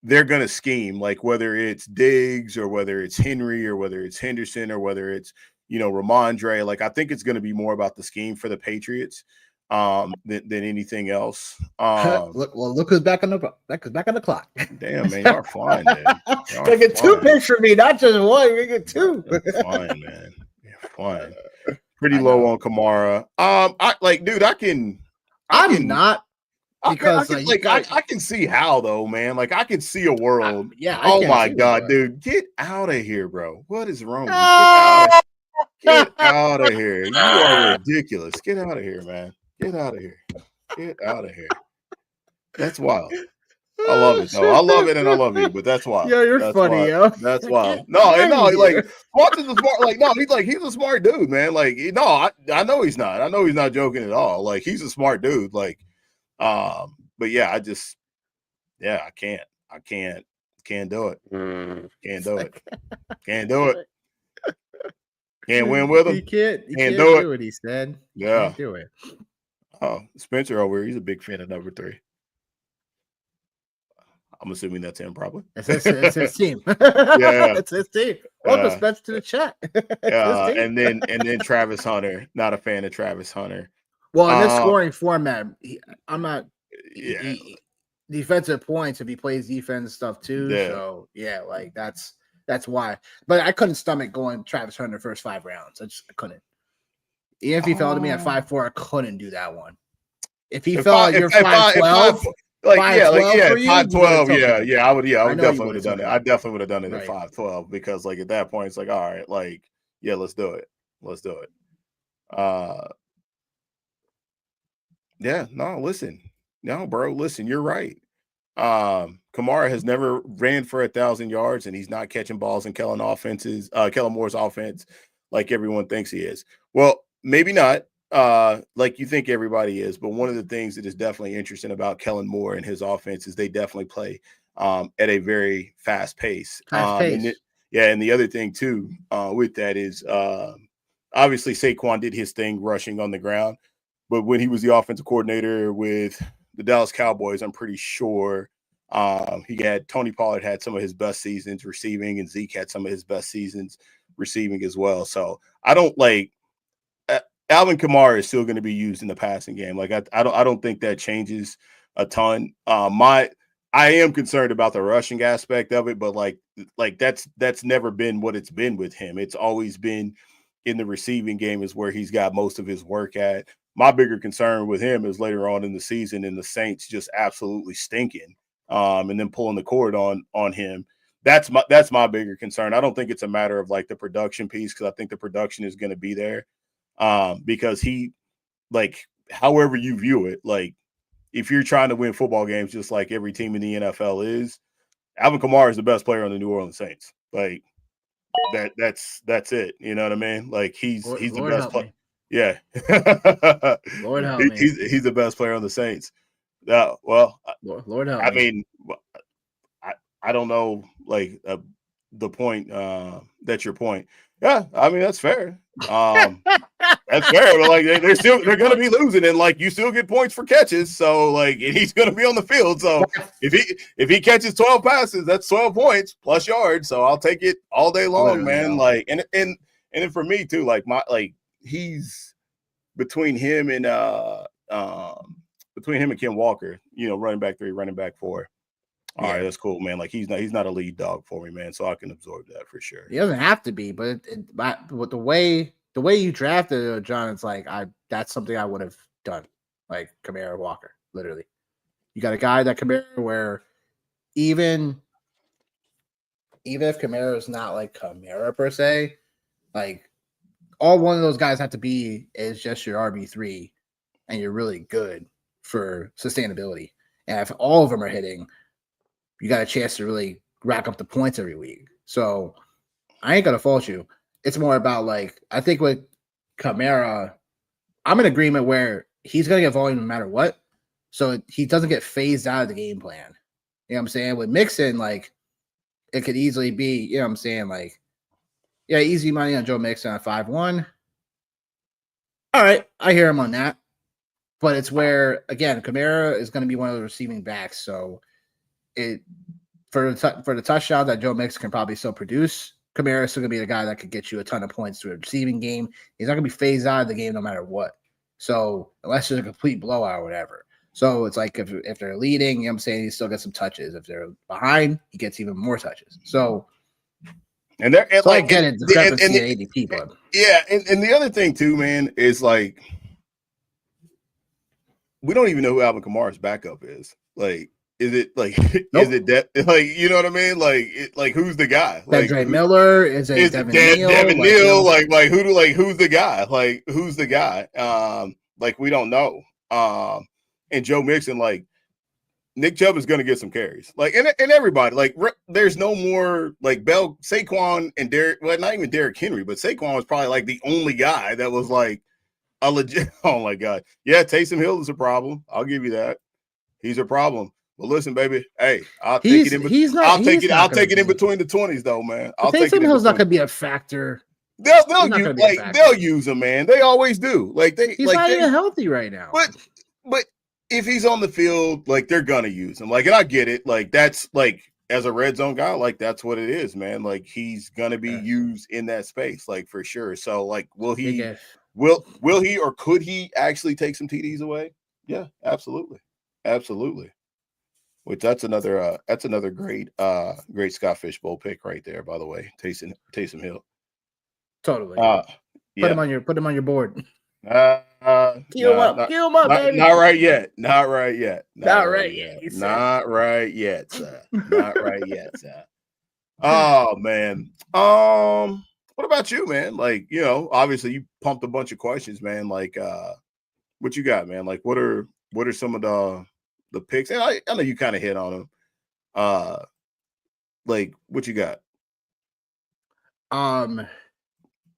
Speaker 2: they're going to scheme, whether it's Diggs or whether it's Henry or whether it's Henderson or whether it's Ramondre. I think it's going to be more about the scheme for the Patriots than anything else.
Speaker 1: Look who's back on the clock.
Speaker 2: Damn, man, y'all are flying, dude.
Speaker 1: They get 2 picks for me, not just 1. You get 2.
Speaker 2: You're flying, man. You're flying. Pretty low on Kamara. I'm
Speaker 1: because
Speaker 2: I can see how though, man. Like I can see a world.
Speaker 1: I
Speaker 2: Oh
Speaker 1: can't
Speaker 2: my
Speaker 1: see
Speaker 2: God,
Speaker 1: it.
Speaker 2: dude, get out of here, bro. What is wrong with you? Get out of here. You are ridiculous. Get out of here, man. Get out of here. Get out of here. That's wild. I love it though. I love it and I love you, but that's wild.
Speaker 1: Yo, you're
Speaker 2: that's
Speaker 1: funny,
Speaker 2: wild.
Speaker 1: yo.
Speaker 2: That's wild. No, and no, like Watson's a smart, like, no, he's a smart dude, man. Like, no, I know he's not. I know he's not joking at all. Like, he's a smart dude. Like, but yeah, I can't do it. Can't do it. Can't do it. Can't win with him.
Speaker 1: You can't
Speaker 2: do it.
Speaker 1: What he said.
Speaker 2: Yeah.
Speaker 1: Can't do it.
Speaker 2: Oh, Spencer over here, he's a big fan of number 3. I'm assuming that's him, probably.
Speaker 1: It's his team.
Speaker 2: Yeah,
Speaker 1: it's his team. Welcome, Spencer, to the chat.
Speaker 2: And then Travis Hunter. Not a fan of Travis Hunter.
Speaker 1: Well, in this scoring format, I'm not.
Speaker 2: Yeah.
Speaker 1: Defensive points if he plays defense stuff too.
Speaker 2: Yeah.
Speaker 1: So yeah, like that's why. But I couldn't stomach going Travis Hunter first 5 rounds. I couldn't. Even if he fell to me at 5'4", I couldn't do that one. If he fell at your 5'12",
Speaker 2: like 5'12", I would definitely would have done it. I definitely would have done it at 5'12", because like at that point it's like, all right, like, yeah, let's do it. Yeah, no, listen. No, bro, listen, you're right. Kamara has never ran for 1,000 yards, and he's not catching balls in Kellen Moore's offense like everyone thinks he is. Well, maybe not. Like you think everybody is, but one of the things that is definitely interesting about Kellen Moore and his offense is they definitely play at a very fast pace. And the other thing too with that is obviously Saquon did his thing rushing on the ground, but when he was the offensive coordinator with the Dallas Cowboys, I'm pretty sure Tony Pollard had some of his best seasons receiving, and Zeke had some of his best seasons receiving as well. So I don't like. Alvin Kamara is still going to be used in the passing game. Like I don't think that changes a ton. I am concerned about the rushing aspect of it, but like that's never been what it's been with him. It's always been in the receiving game is where he's got most of his work at. My bigger concern with him is later on in the season and the Saints just absolutely stinking, and then pulling the cord on him. That's my bigger concern. I don't think it's a matter of like the production piece, because I think the production is going to be there. Because he, like, however you view it, like if you're trying to win football games, just like every team in the NFL is, Alvin Kamara is the best player on the New Orleans Saints. Like that's it. You know what I mean? Like he's the best player. Yeah.
Speaker 1: Lord help me.
Speaker 2: He's the best player on the Saints. Well,
Speaker 1: Lord help me.
Speaker 2: I mean, I don't know, like the point that's your point. Yeah, I mean that's fair. That's fair, but like they're gonna be losing, and like you still get points for catches. So like he's gonna be on the field. So if he catches 12 passes, that's 12 points plus yards. So I'll take it all day long, man. Like and then for me too, like he's between him and Ken Walker, running back 3, running back 4. All right, that's cool, man. Like he's not a lead dog for me, man. So I can absorb that for sure.
Speaker 1: He doesn't have to be, but with the way you drafted John, it's like that's something I would have done, like Kamara Walker. Literally, you got a guy that Kamara where even if Kamara is not like Kamara per se, like all one of those guys have to be is just your RB3, and you're really good for sustainability. And if all of them are hitting, you got a chance to really rack up the points every week. So I ain't gonna fault you. It's more about like, I think with Kamara, I'm in agreement where he's gonna get volume no matter what. So he doesn't get phased out of the game plan. You know what I'm saying? With Mixon, like it could easily be, you know what I'm saying? Like, yeah, easy money on Joe Mixon at 5-1. All right, I hear him on that. But it's where, again, Kamara is going to be one of the receiving backs. So for the touchdown that Joe Mixon can probably still produce, Kamara is still going to be the guy that could get you a ton of points to a receiving game. He's not going to be phased out of the game no matter what. So unless there's a complete blowout or whatever. So it's like if they're leading, you know what I'm saying, he still gets some touches. If they're behind, he gets even more touches. So
Speaker 2: and they're
Speaker 1: so like, I get it, discrepancy at ADP, but
Speaker 2: yeah, and the other thing too, man, is like we don't even know who Alvin Kamara's backup is. Like, is it like
Speaker 1: Nope.
Speaker 2: is it like you know what I mean? Like who's the guy? Like
Speaker 1: Dre Miller, is it Devin Neal?
Speaker 2: Devin
Speaker 1: Like,
Speaker 2: Neal? Who's the guy? Like who's the guy? Like we don't know. And Joe Mixon, like Nick Chubb is going to get some carries. Like and everybody, like there's no more like Saquon and Derek. Well, not even Derrick Henry, but Saquon was probably like the only guy that was like a legit. Oh my God, yeah, Taysom Hill is a problem. I'll give you that. He's a problem. But listen, baby, hey, I'll take it in between the 20s, though, man. I'll take it.
Speaker 1: Hill's not going to be a factor.
Speaker 2: They'll use him, man. They always do.
Speaker 1: He's not even healthy right now.
Speaker 2: But if he's on the field, like they're gonna use him. Like, and I get it. Like that's like as a red zone guy, like that's what it is, man. Like he's gonna be used in that space, like for sure. So, like, will he or could he actually take some TDs away? Yeah, absolutely. Which that's another great Scott Fishbowl pick right there, by the way. Taysom Hill.
Speaker 1: Totally.
Speaker 2: Yeah.
Speaker 1: Put him on your board.
Speaker 2: Kill him up, baby. Not right yet, sir. Not right yet, sir. Oh man. What about you, man? Like, you know, obviously you pumped a bunch of questions, man. Like, what you got, man? Like, what are some of the picks? And I know you kind of hit on them. Like, what you got?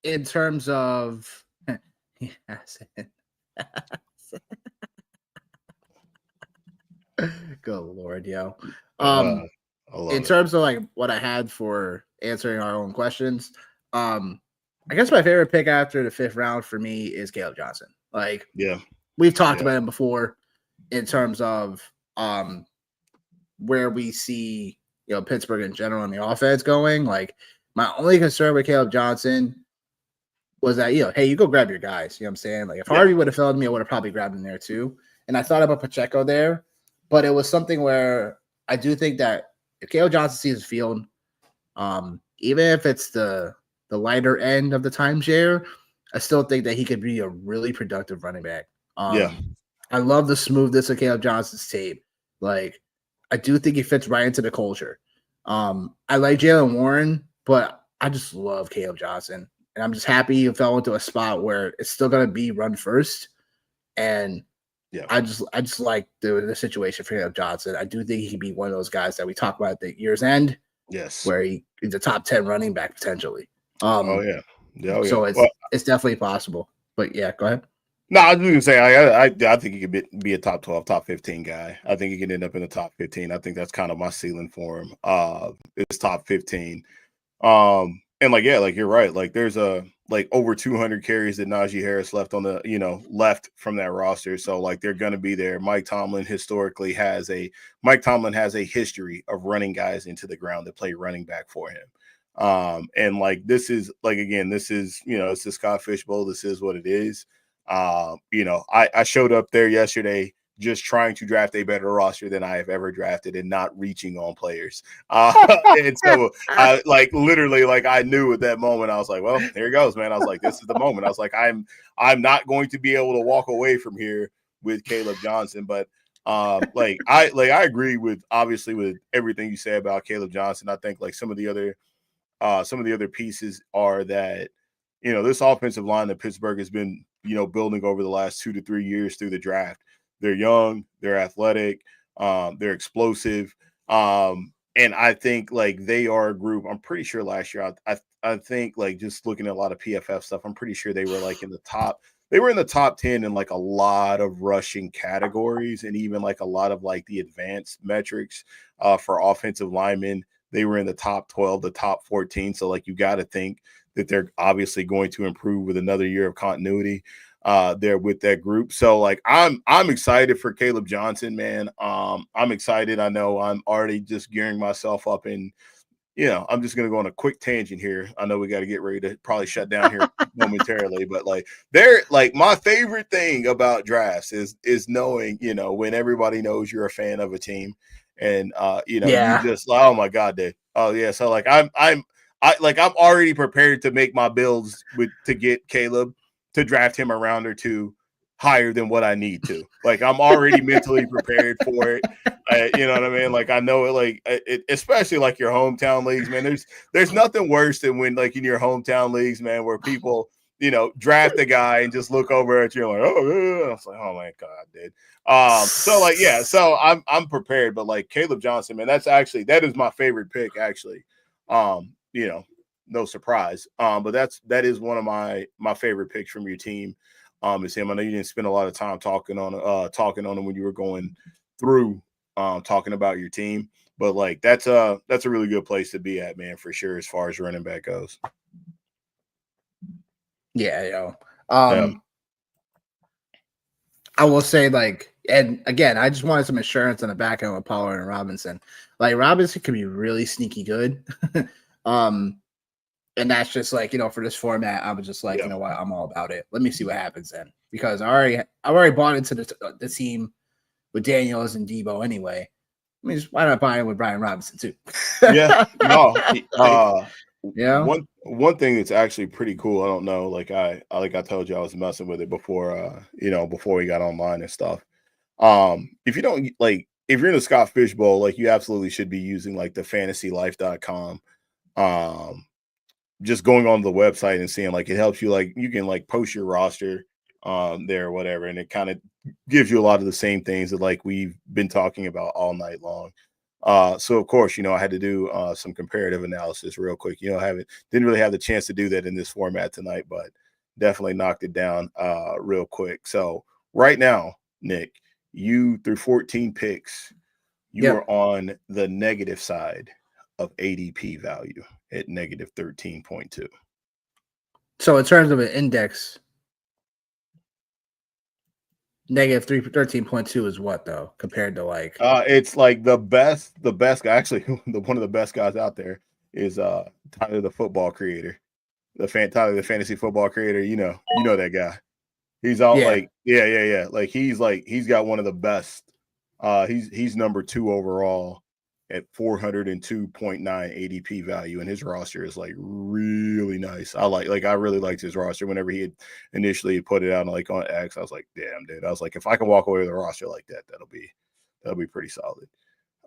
Speaker 1: In terms of good Lord, yo. In terms of like what I had for answering our own questions, I guess my favorite pick after the 5th round for me is Caleb Johnson. Like,
Speaker 2: yeah,
Speaker 1: we've talked about him before in terms of where we see, you know, Pittsburgh in general and the offense going. Like, my only concern with Caleb Johnson was that, you know, hey, you go grab your guys. You know what I'm saying? Like, if Harvey would have failed me, I would have probably grabbed him there too. And I thought about Pacheco there, but it was something where I do think that if Caleb Johnson sees the field, even if it's the lighter end of the timeshare, I still think that he could be a really productive running back. I love the smoothness of Caleb Johnson's tape. Like, I do think he fits right into the culture. I like Jalen Warren, but I just love Caleb Johnson. And I'm just happy he fell into a spot where it's still going to be run first. And I just like the situation for Caleb Johnson. I do think he could be one of those guys that we talk about at the year's end.
Speaker 2: Yes.
Speaker 1: Where he's a top 10 running back potentially.
Speaker 2: So
Speaker 1: it's definitely possible. But yeah, go ahead.
Speaker 2: No, I was going to say, I think he could be a top 12, top 15 guy. I think he could end up in the top 15. I think that's kind of my ceiling for him. It's top 15. And like, yeah, like you're right. Like there's over 200 carries that Najee Harris left on the, you know, left from that roster. So like they're going to be there. Mike Tomlin has a history of running guys into the ground that play running back for him. And like, this is like, again, this is, you know, it's the Scott Fishbowl. This is what it is. You know, I showed up there yesterday just trying to draft a better roster than I have ever drafted and not reaching on players. And so I like literally like I knew at that moment, I was like, well, here it goes, man. I was like, this is the moment. I was like, I'm not going to be able to walk away from here with Caleb Johnson. But I agree with obviously with everything you say about Caleb Johnson. I think like some of the other pieces are that, you know, this offensive line that Pittsburgh has been, you know, building over the last 2 to 3 years through the draft. They're young, they're athletic, they're explosive. And I think like they are a group. I'm pretty sure last year, I think like just looking at a lot of PFF stuff, I'm pretty sure they were like in the top 10 in like a lot of rushing categories and even like a lot of like the advanced metrics for offensive linemen. They were in the top 12, the top 14. So like you got to think that they're obviously going to improve with another year of continuity there with that group. So like I'm excited for Caleb Johnson, man. I'm excited. I know I'm already just gearing myself up and, you know, I'm just going to go on a quick tangent here. I know we got to get ready to probably shut down here momentarily, but like my favorite thing about drafts is knowing, you know, when everybody knows you're a fan of a team and, you know, you just, oh my God, dude. Oh yeah. So like, I'm already prepared to make my builds to get Caleb, to draft him a round or two higher than what I need to. Like I'm already mentally prepared for it. You know what I mean? Like I know it. Like especially like your hometown leagues, man. There's nothing worse than when like in your hometown leagues, man, where people draft a guy and just look over at you and like, oh, yeah. I was like, oh my god, dude. So like, yeah, so I'm prepared, but like Caleb Johnson, man, that is my favorite pick, actually. No surprise. But that is one of my favorite picks from your team. Is him. I know you didn't spend a lot of time talking on him when you were going through talking about your team, but like that's a really good place to be at, man, for sure, as far as running back goes.
Speaker 1: Yeah, I will say, like, and again, I just wanted some insurance on the back end with Pollard and Robinson. Like Robinson can be really sneaky good. And that's just like, for this format, I was just like, you know what, I'm all about it. Let me see what happens then, because I already bought into the team with Daniels and Debo anyway. I mean, why not buy it with Brian Robinson too?
Speaker 2: Yeah, no. One thing that's actually pretty cool. I don't know, like I told you, I was messing with it before, before we got online and stuff. If you don't if you're in the Scott Fish Bowl, like you absolutely should be using like the fantasylife.com. Just going on the website and seeing like it helps you, like you can like post your roster there or whatever, and it kind of gives you a lot of the same things that like we've been talking about all night long. So of course, I had to do some comparative analysis real quick. Didn't really have the chance to do that in this format tonight, but definitely knocked it down real quick. So right now, Nick, you through 14 picks, you are on the negative side of ADP value at negative 13.2.
Speaker 1: So in terms of an index, negative 13.2 is what though, compared to like
Speaker 2: it's like the best guy, actually one of the best guys out there is Tyler the football creator. Tyler the fantasy football creator, you know that guy. He's all like like he's got one of the best. He's number 2 overall at 402.9 ADP value, and his roster is like really nice. I really liked his roster whenever he had initially put it out like on X. I was like, damn, dude. I was like, if I can walk away with a roster like that, that'll be pretty solid.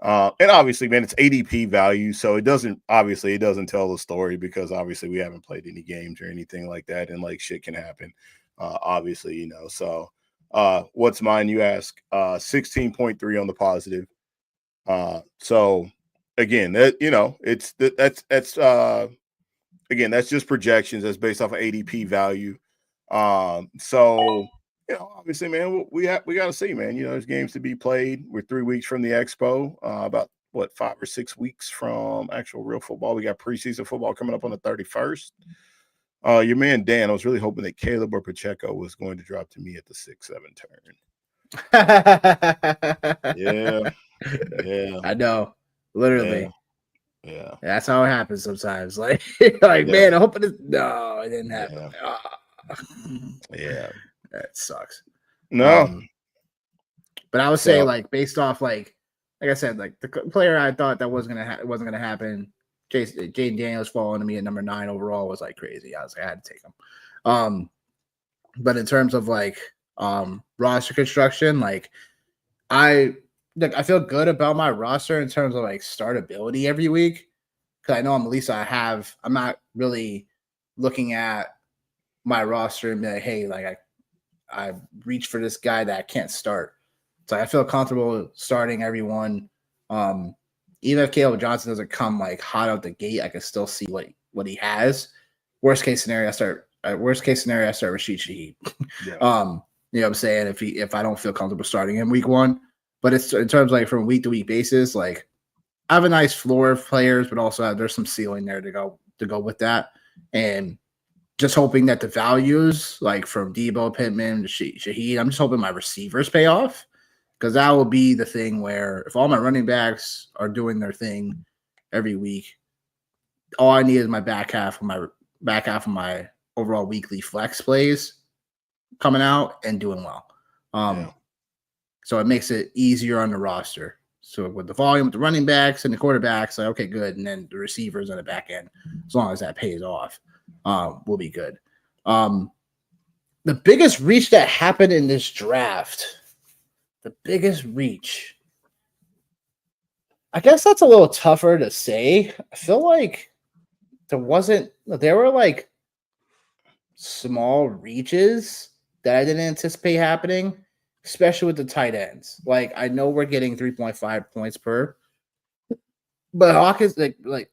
Speaker 2: And obviously, man, it's ADP value, so it doesn't tell the story, because obviously we haven't played any games or anything like that, and like shit can happen. Obviously, so what's mine, you ask? 16.3 on the positive. So again, that's just projections. That's based off of ADP value. So obviously, man, we got to see, man. There's games to be played. We're 3 weeks from the Expo. About 5 or 6 weeks from actual real football. We got preseason football coming up on the 31st. Your man Dan, I was really hoping that Caleb or Pacheco was going to drop to me at the 6-7 turn. Yeah.
Speaker 1: I know, literally.
Speaker 2: Yeah.
Speaker 1: That's how it happens sometimes. Like, man, I hope it didn't happen.
Speaker 2: Yeah.
Speaker 1: That sucks.
Speaker 2: No.
Speaker 1: But I would say, like, based off like I said, like the player I thought that wasn't gonna happen, Jaden Daniels falling to me at number 9 overall was like crazy. I was like, I had to take him. But in terms of like roster construction, like I feel good about my roster in terms of like startability every week, because I know I'm not really looking at my roster and be like, hey, like I reached for this guy that I can't start. So I feel comfortable starting everyone. Even if Caleb Johnson doesn't come like hot out the gate, I can still see what he has. Worst case scenario, I start Rashid Shaheed. You know what I'm saying? If I don't feel comfortable starting him week 1. But it's in terms of like from week to week basis, like I have a nice floor of players, but also there's some ceiling there to go with that. And just hoping that the values like from Debo, Pittman, to Shaheed, I'm just hoping my receivers pay off, because that will be the thing where if all my running backs are doing their thing every week, all I need is my back half of my overall weekly flex plays coming out and doing well. So it makes it easier on the roster. So with the volume, with the running backs and the quarterbacks, like, okay, good. And then the receivers on the back end, as long as that pays off, we'll be good. The biggest reach that happened in this draft. The biggest reach. I guess that's a little tougher to say. I feel like there were like small reaches that I didn't anticipate happening, especially with the tight ends. Like I know we're getting 3.5 points per, but Hawkins like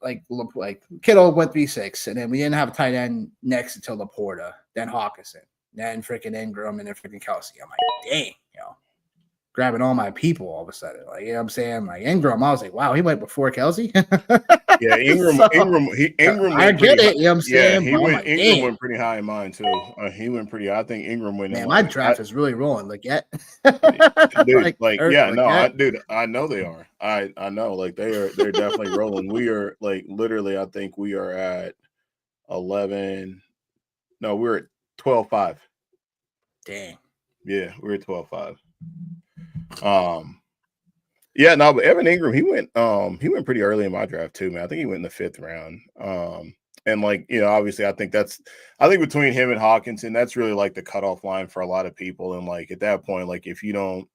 Speaker 1: Kittle went 3.6, and then we didn't have a tight end next until Laporta, then Hawkinson, then freaking Ingram, and then freaking Kelsey. I'm like, dang, grabbing all my people all of a sudden. Like, you know what I'm saying? Like Ingram, I was like, wow, he went before Kelsey.
Speaker 2: Yeah, Ingram
Speaker 1: I
Speaker 2: went
Speaker 1: get
Speaker 2: pretty high.
Speaker 1: it, you know what I'm
Speaker 2: Yeah,
Speaker 1: saying? But I'm like,
Speaker 2: Ingram
Speaker 1: dang.
Speaker 2: went pretty high in mine too. He went pretty high. I think Ingram went in
Speaker 1: Man, my
Speaker 2: like
Speaker 1: draft is really rolling. Like, yet.
Speaker 2: dude, yeah,
Speaker 1: Like
Speaker 2: no,
Speaker 1: that.
Speaker 2: I know they are. I know, like they're definitely rolling. We are like literally, I think we are at 11. No, we're at 12-5.
Speaker 1: Dang.
Speaker 2: Yeah, we're at 12-5. Yeah, no, but Evan Ingram, he went pretty early in my draft too, man. I think he went in the 5th round. And like, obviously I think between him and Hawkinson, that's really like the cutoff line for a lot of people. And like at that point, like if you don't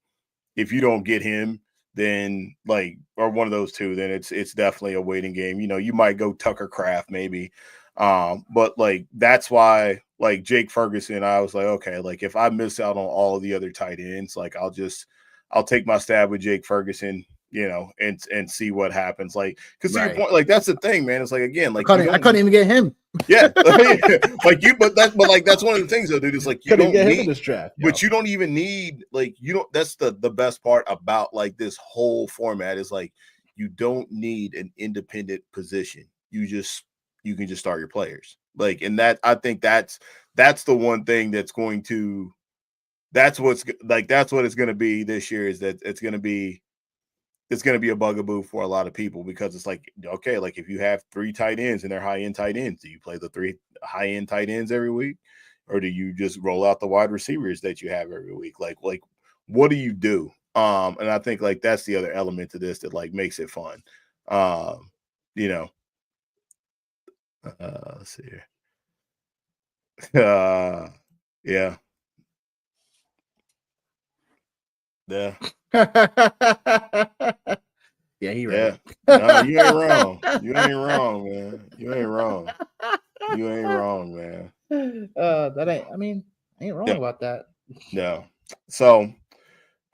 Speaker 2: get him, then like, or one of those two, then it's definitely a waiting game. You might go Tucker Craft maybe. But like that's why like Jake Ferguson, I was like, okay, like if I miss out on all of the other tight ends, like I'll take my stab with Jake Ferguson, and see what happens. Like, because to your point, like that's the thing, man. It's like again, like
Speaker 1: I couldn't even get him.
Speaker 2: Yeah, but like that's one of the things though, dude. It's like you don't need
Speaker 1: this draft,
Speaker 2: but you don't even need like you don't. That's the best part about like this whole format is like you don't need an independent position. You can just start your players. Like, and that I think that's the one thing that's going to. That's what it's going to be this year is that it's going to be a bugaboo for a lot of people because it's like, okay, like if you have 3 tight ends and they're high-end tight ends, do you play the 3 high-end tight ends every week? Or do you just roll out the wide receivers that you have every week? Like what do you do? And I think like that's the other element to this that like makes it fun. Let's see here. Yeah. Yeah.
Speaker 1: Yeah, he right.
Speaker 2: No, you ain't wrong. You ain't wrong, man. You ain't wrong. You ain't wrong, man.
Speaker 1: I ain't wrong about that.
Speaker 2: No. So, all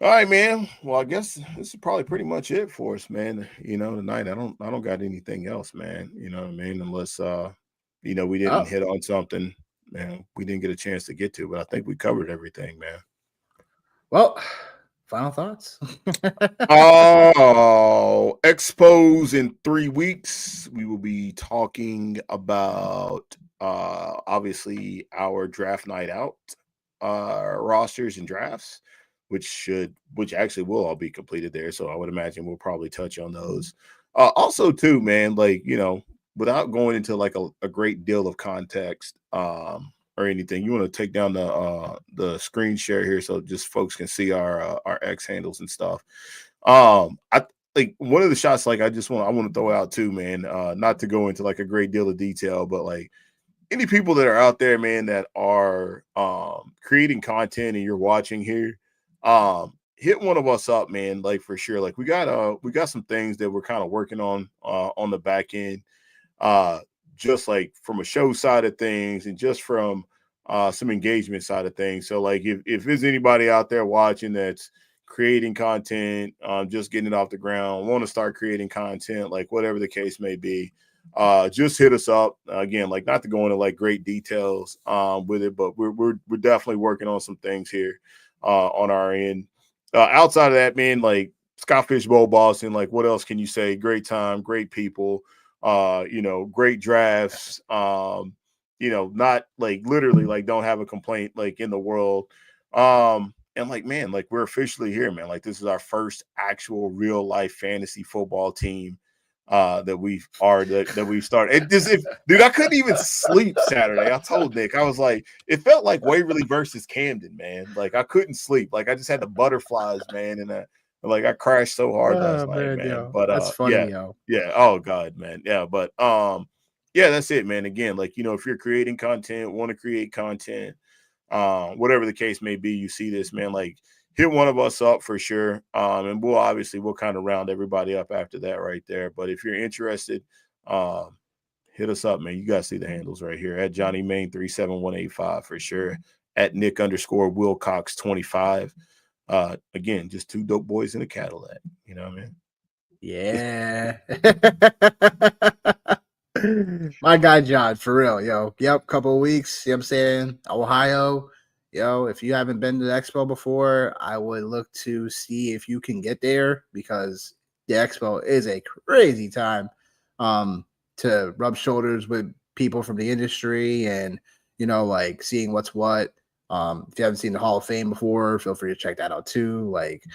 Speaker 2: right, man. Well, I guess this is probably pretty much it for us, man. Tonight I don't got anything else, man. You know what I mean? Unless we didn't hit on something, man, we didn't get a chance to get to, but I think we covered everything, man.
Speaker 1: Well, final thoughts.
Speaker 2: Expos in 3 weeks. We will be talking about obviously our draft night out rosters and drafts, which actually will all be completed there. So I would imagine we'll probably touch on those. Also, too, man, like without going into like a great deal of context, or anything, you want to take down the screen share here so just folks can see our X handles and stuff. I like one of the shots like I want to throw out too, man. Not to go into like a great deal of detail, but like any people that are out there, man, that are creating content and you're watching here, hit one of us up, man. Like for sure. Like we got some things that we're kind of working on the back end. Just like from a show side of things and just from some engagement side of things. So like if there's anybody out there watching that's creating content, just getting it off the ground, want to start creating content, like whatever the case may be, just hit us up. Again, like not to go into like great details with it, but we're definitely working on some things here on our end. Outside of that, man, like Scott Fishbowl Boston, like what else can you say? Great time, great people. Great drafts, not like literally like don't have a complaint like in the world. And like, man, like we're officially here, man. Like this is our first actual real life fantasy football team that we've started. Dude, I couldn't even sleep Saturday. I told Nick, I was like, it felt like Waverly versus Camden, man. Like I couldn't sleep. Like I just had the butterflies, man, and like I crashed so hard last night, man.
Speaker 1: Yo,
Speaker 2: But
Speaker 1: that's funny,
Speaker 2: yeah,
Speaker 1: yo.
Speaker 2: yeah. Oh God, man. Yeah, but yeah, that's it, man. Again, like if you're creating content, want to create content, whatever the case may be, you see this, man, like hit one of us up for sure. And we'll kind of round everybody up after that right there. But if you're interested, hit us up, man. You guys see the handles right here at Johnny Main 37185 for sure. At Nick_Wilcox25. Again, just two dope boys in a Cadillac. You know what I mean?
Speaker 1: Yeah. My guy John, for real, yo. Yep, couple of weeks. You know what I'm saying? Ohio. Yo, if you haven't been to the expo before, I would look to see if you can get there, because the expo is a crazy time to rub shoulders with people from the industry and, you know, like seeing what's what. If you haven't seen the Hall of Fame before, feel free to check that out too. Like,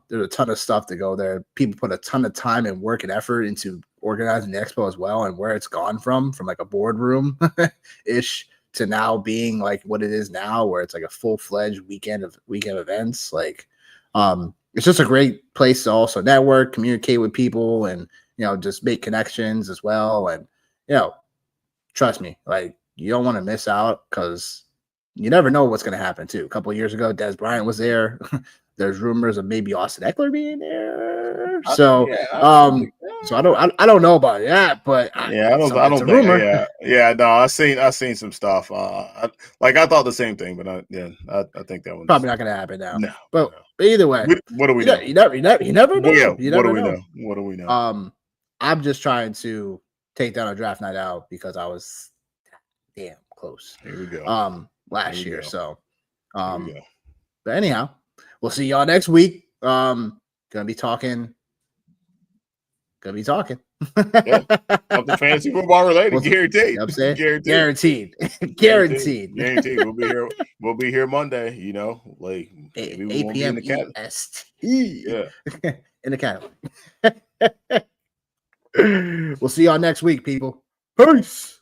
Speaker 1: there's a ton of stuff to go there. People put a ton of time and work and effort into organizing the expo as well, and where it's gone from like a boardroom ish to now being like what it is now, where it's like a full-fledged weekend events. Like, it's just a great place to also network, communicate with people, and, you know, just make connections as well. And, you know, trust me, like, you don't want to miss out, because you never know what's going to happen too. A couple of years ago, Des Bryant was there. There's rumors of maybe Austin Eckler being there. So, so I don't know about that, but it's a rumor.
Speaker 2: No, I seen some stuff. I thought the same thing, but I think that one's
Speaker 1: probably not going to happen now.
Speaker 2: No,
Speaker 1: but either way,
Speaker 2: what do we know?
Speaker 1: You never know.
Speaker 2: What do we know? What do we know?
Speaker 1: I'm just trying to take down a draft night out, because I was damn close.
Speaker 2: Here we go.
Speaker 1: Last year. So, but anyhow, we'll see y'all next week. Gonna be talking.
Speaker 2: Something fantasy football related, guaranteed.
Speaker 1: You know what I'm saying?
Speaker 2: Guaranteed. We'll be here Monday. You know, like
Speaker 1: 8 p.m. EST.
Speaker 2: Yeah,
Speaker 1: in the Cadillac. We'll see y'all next week, people. Peace.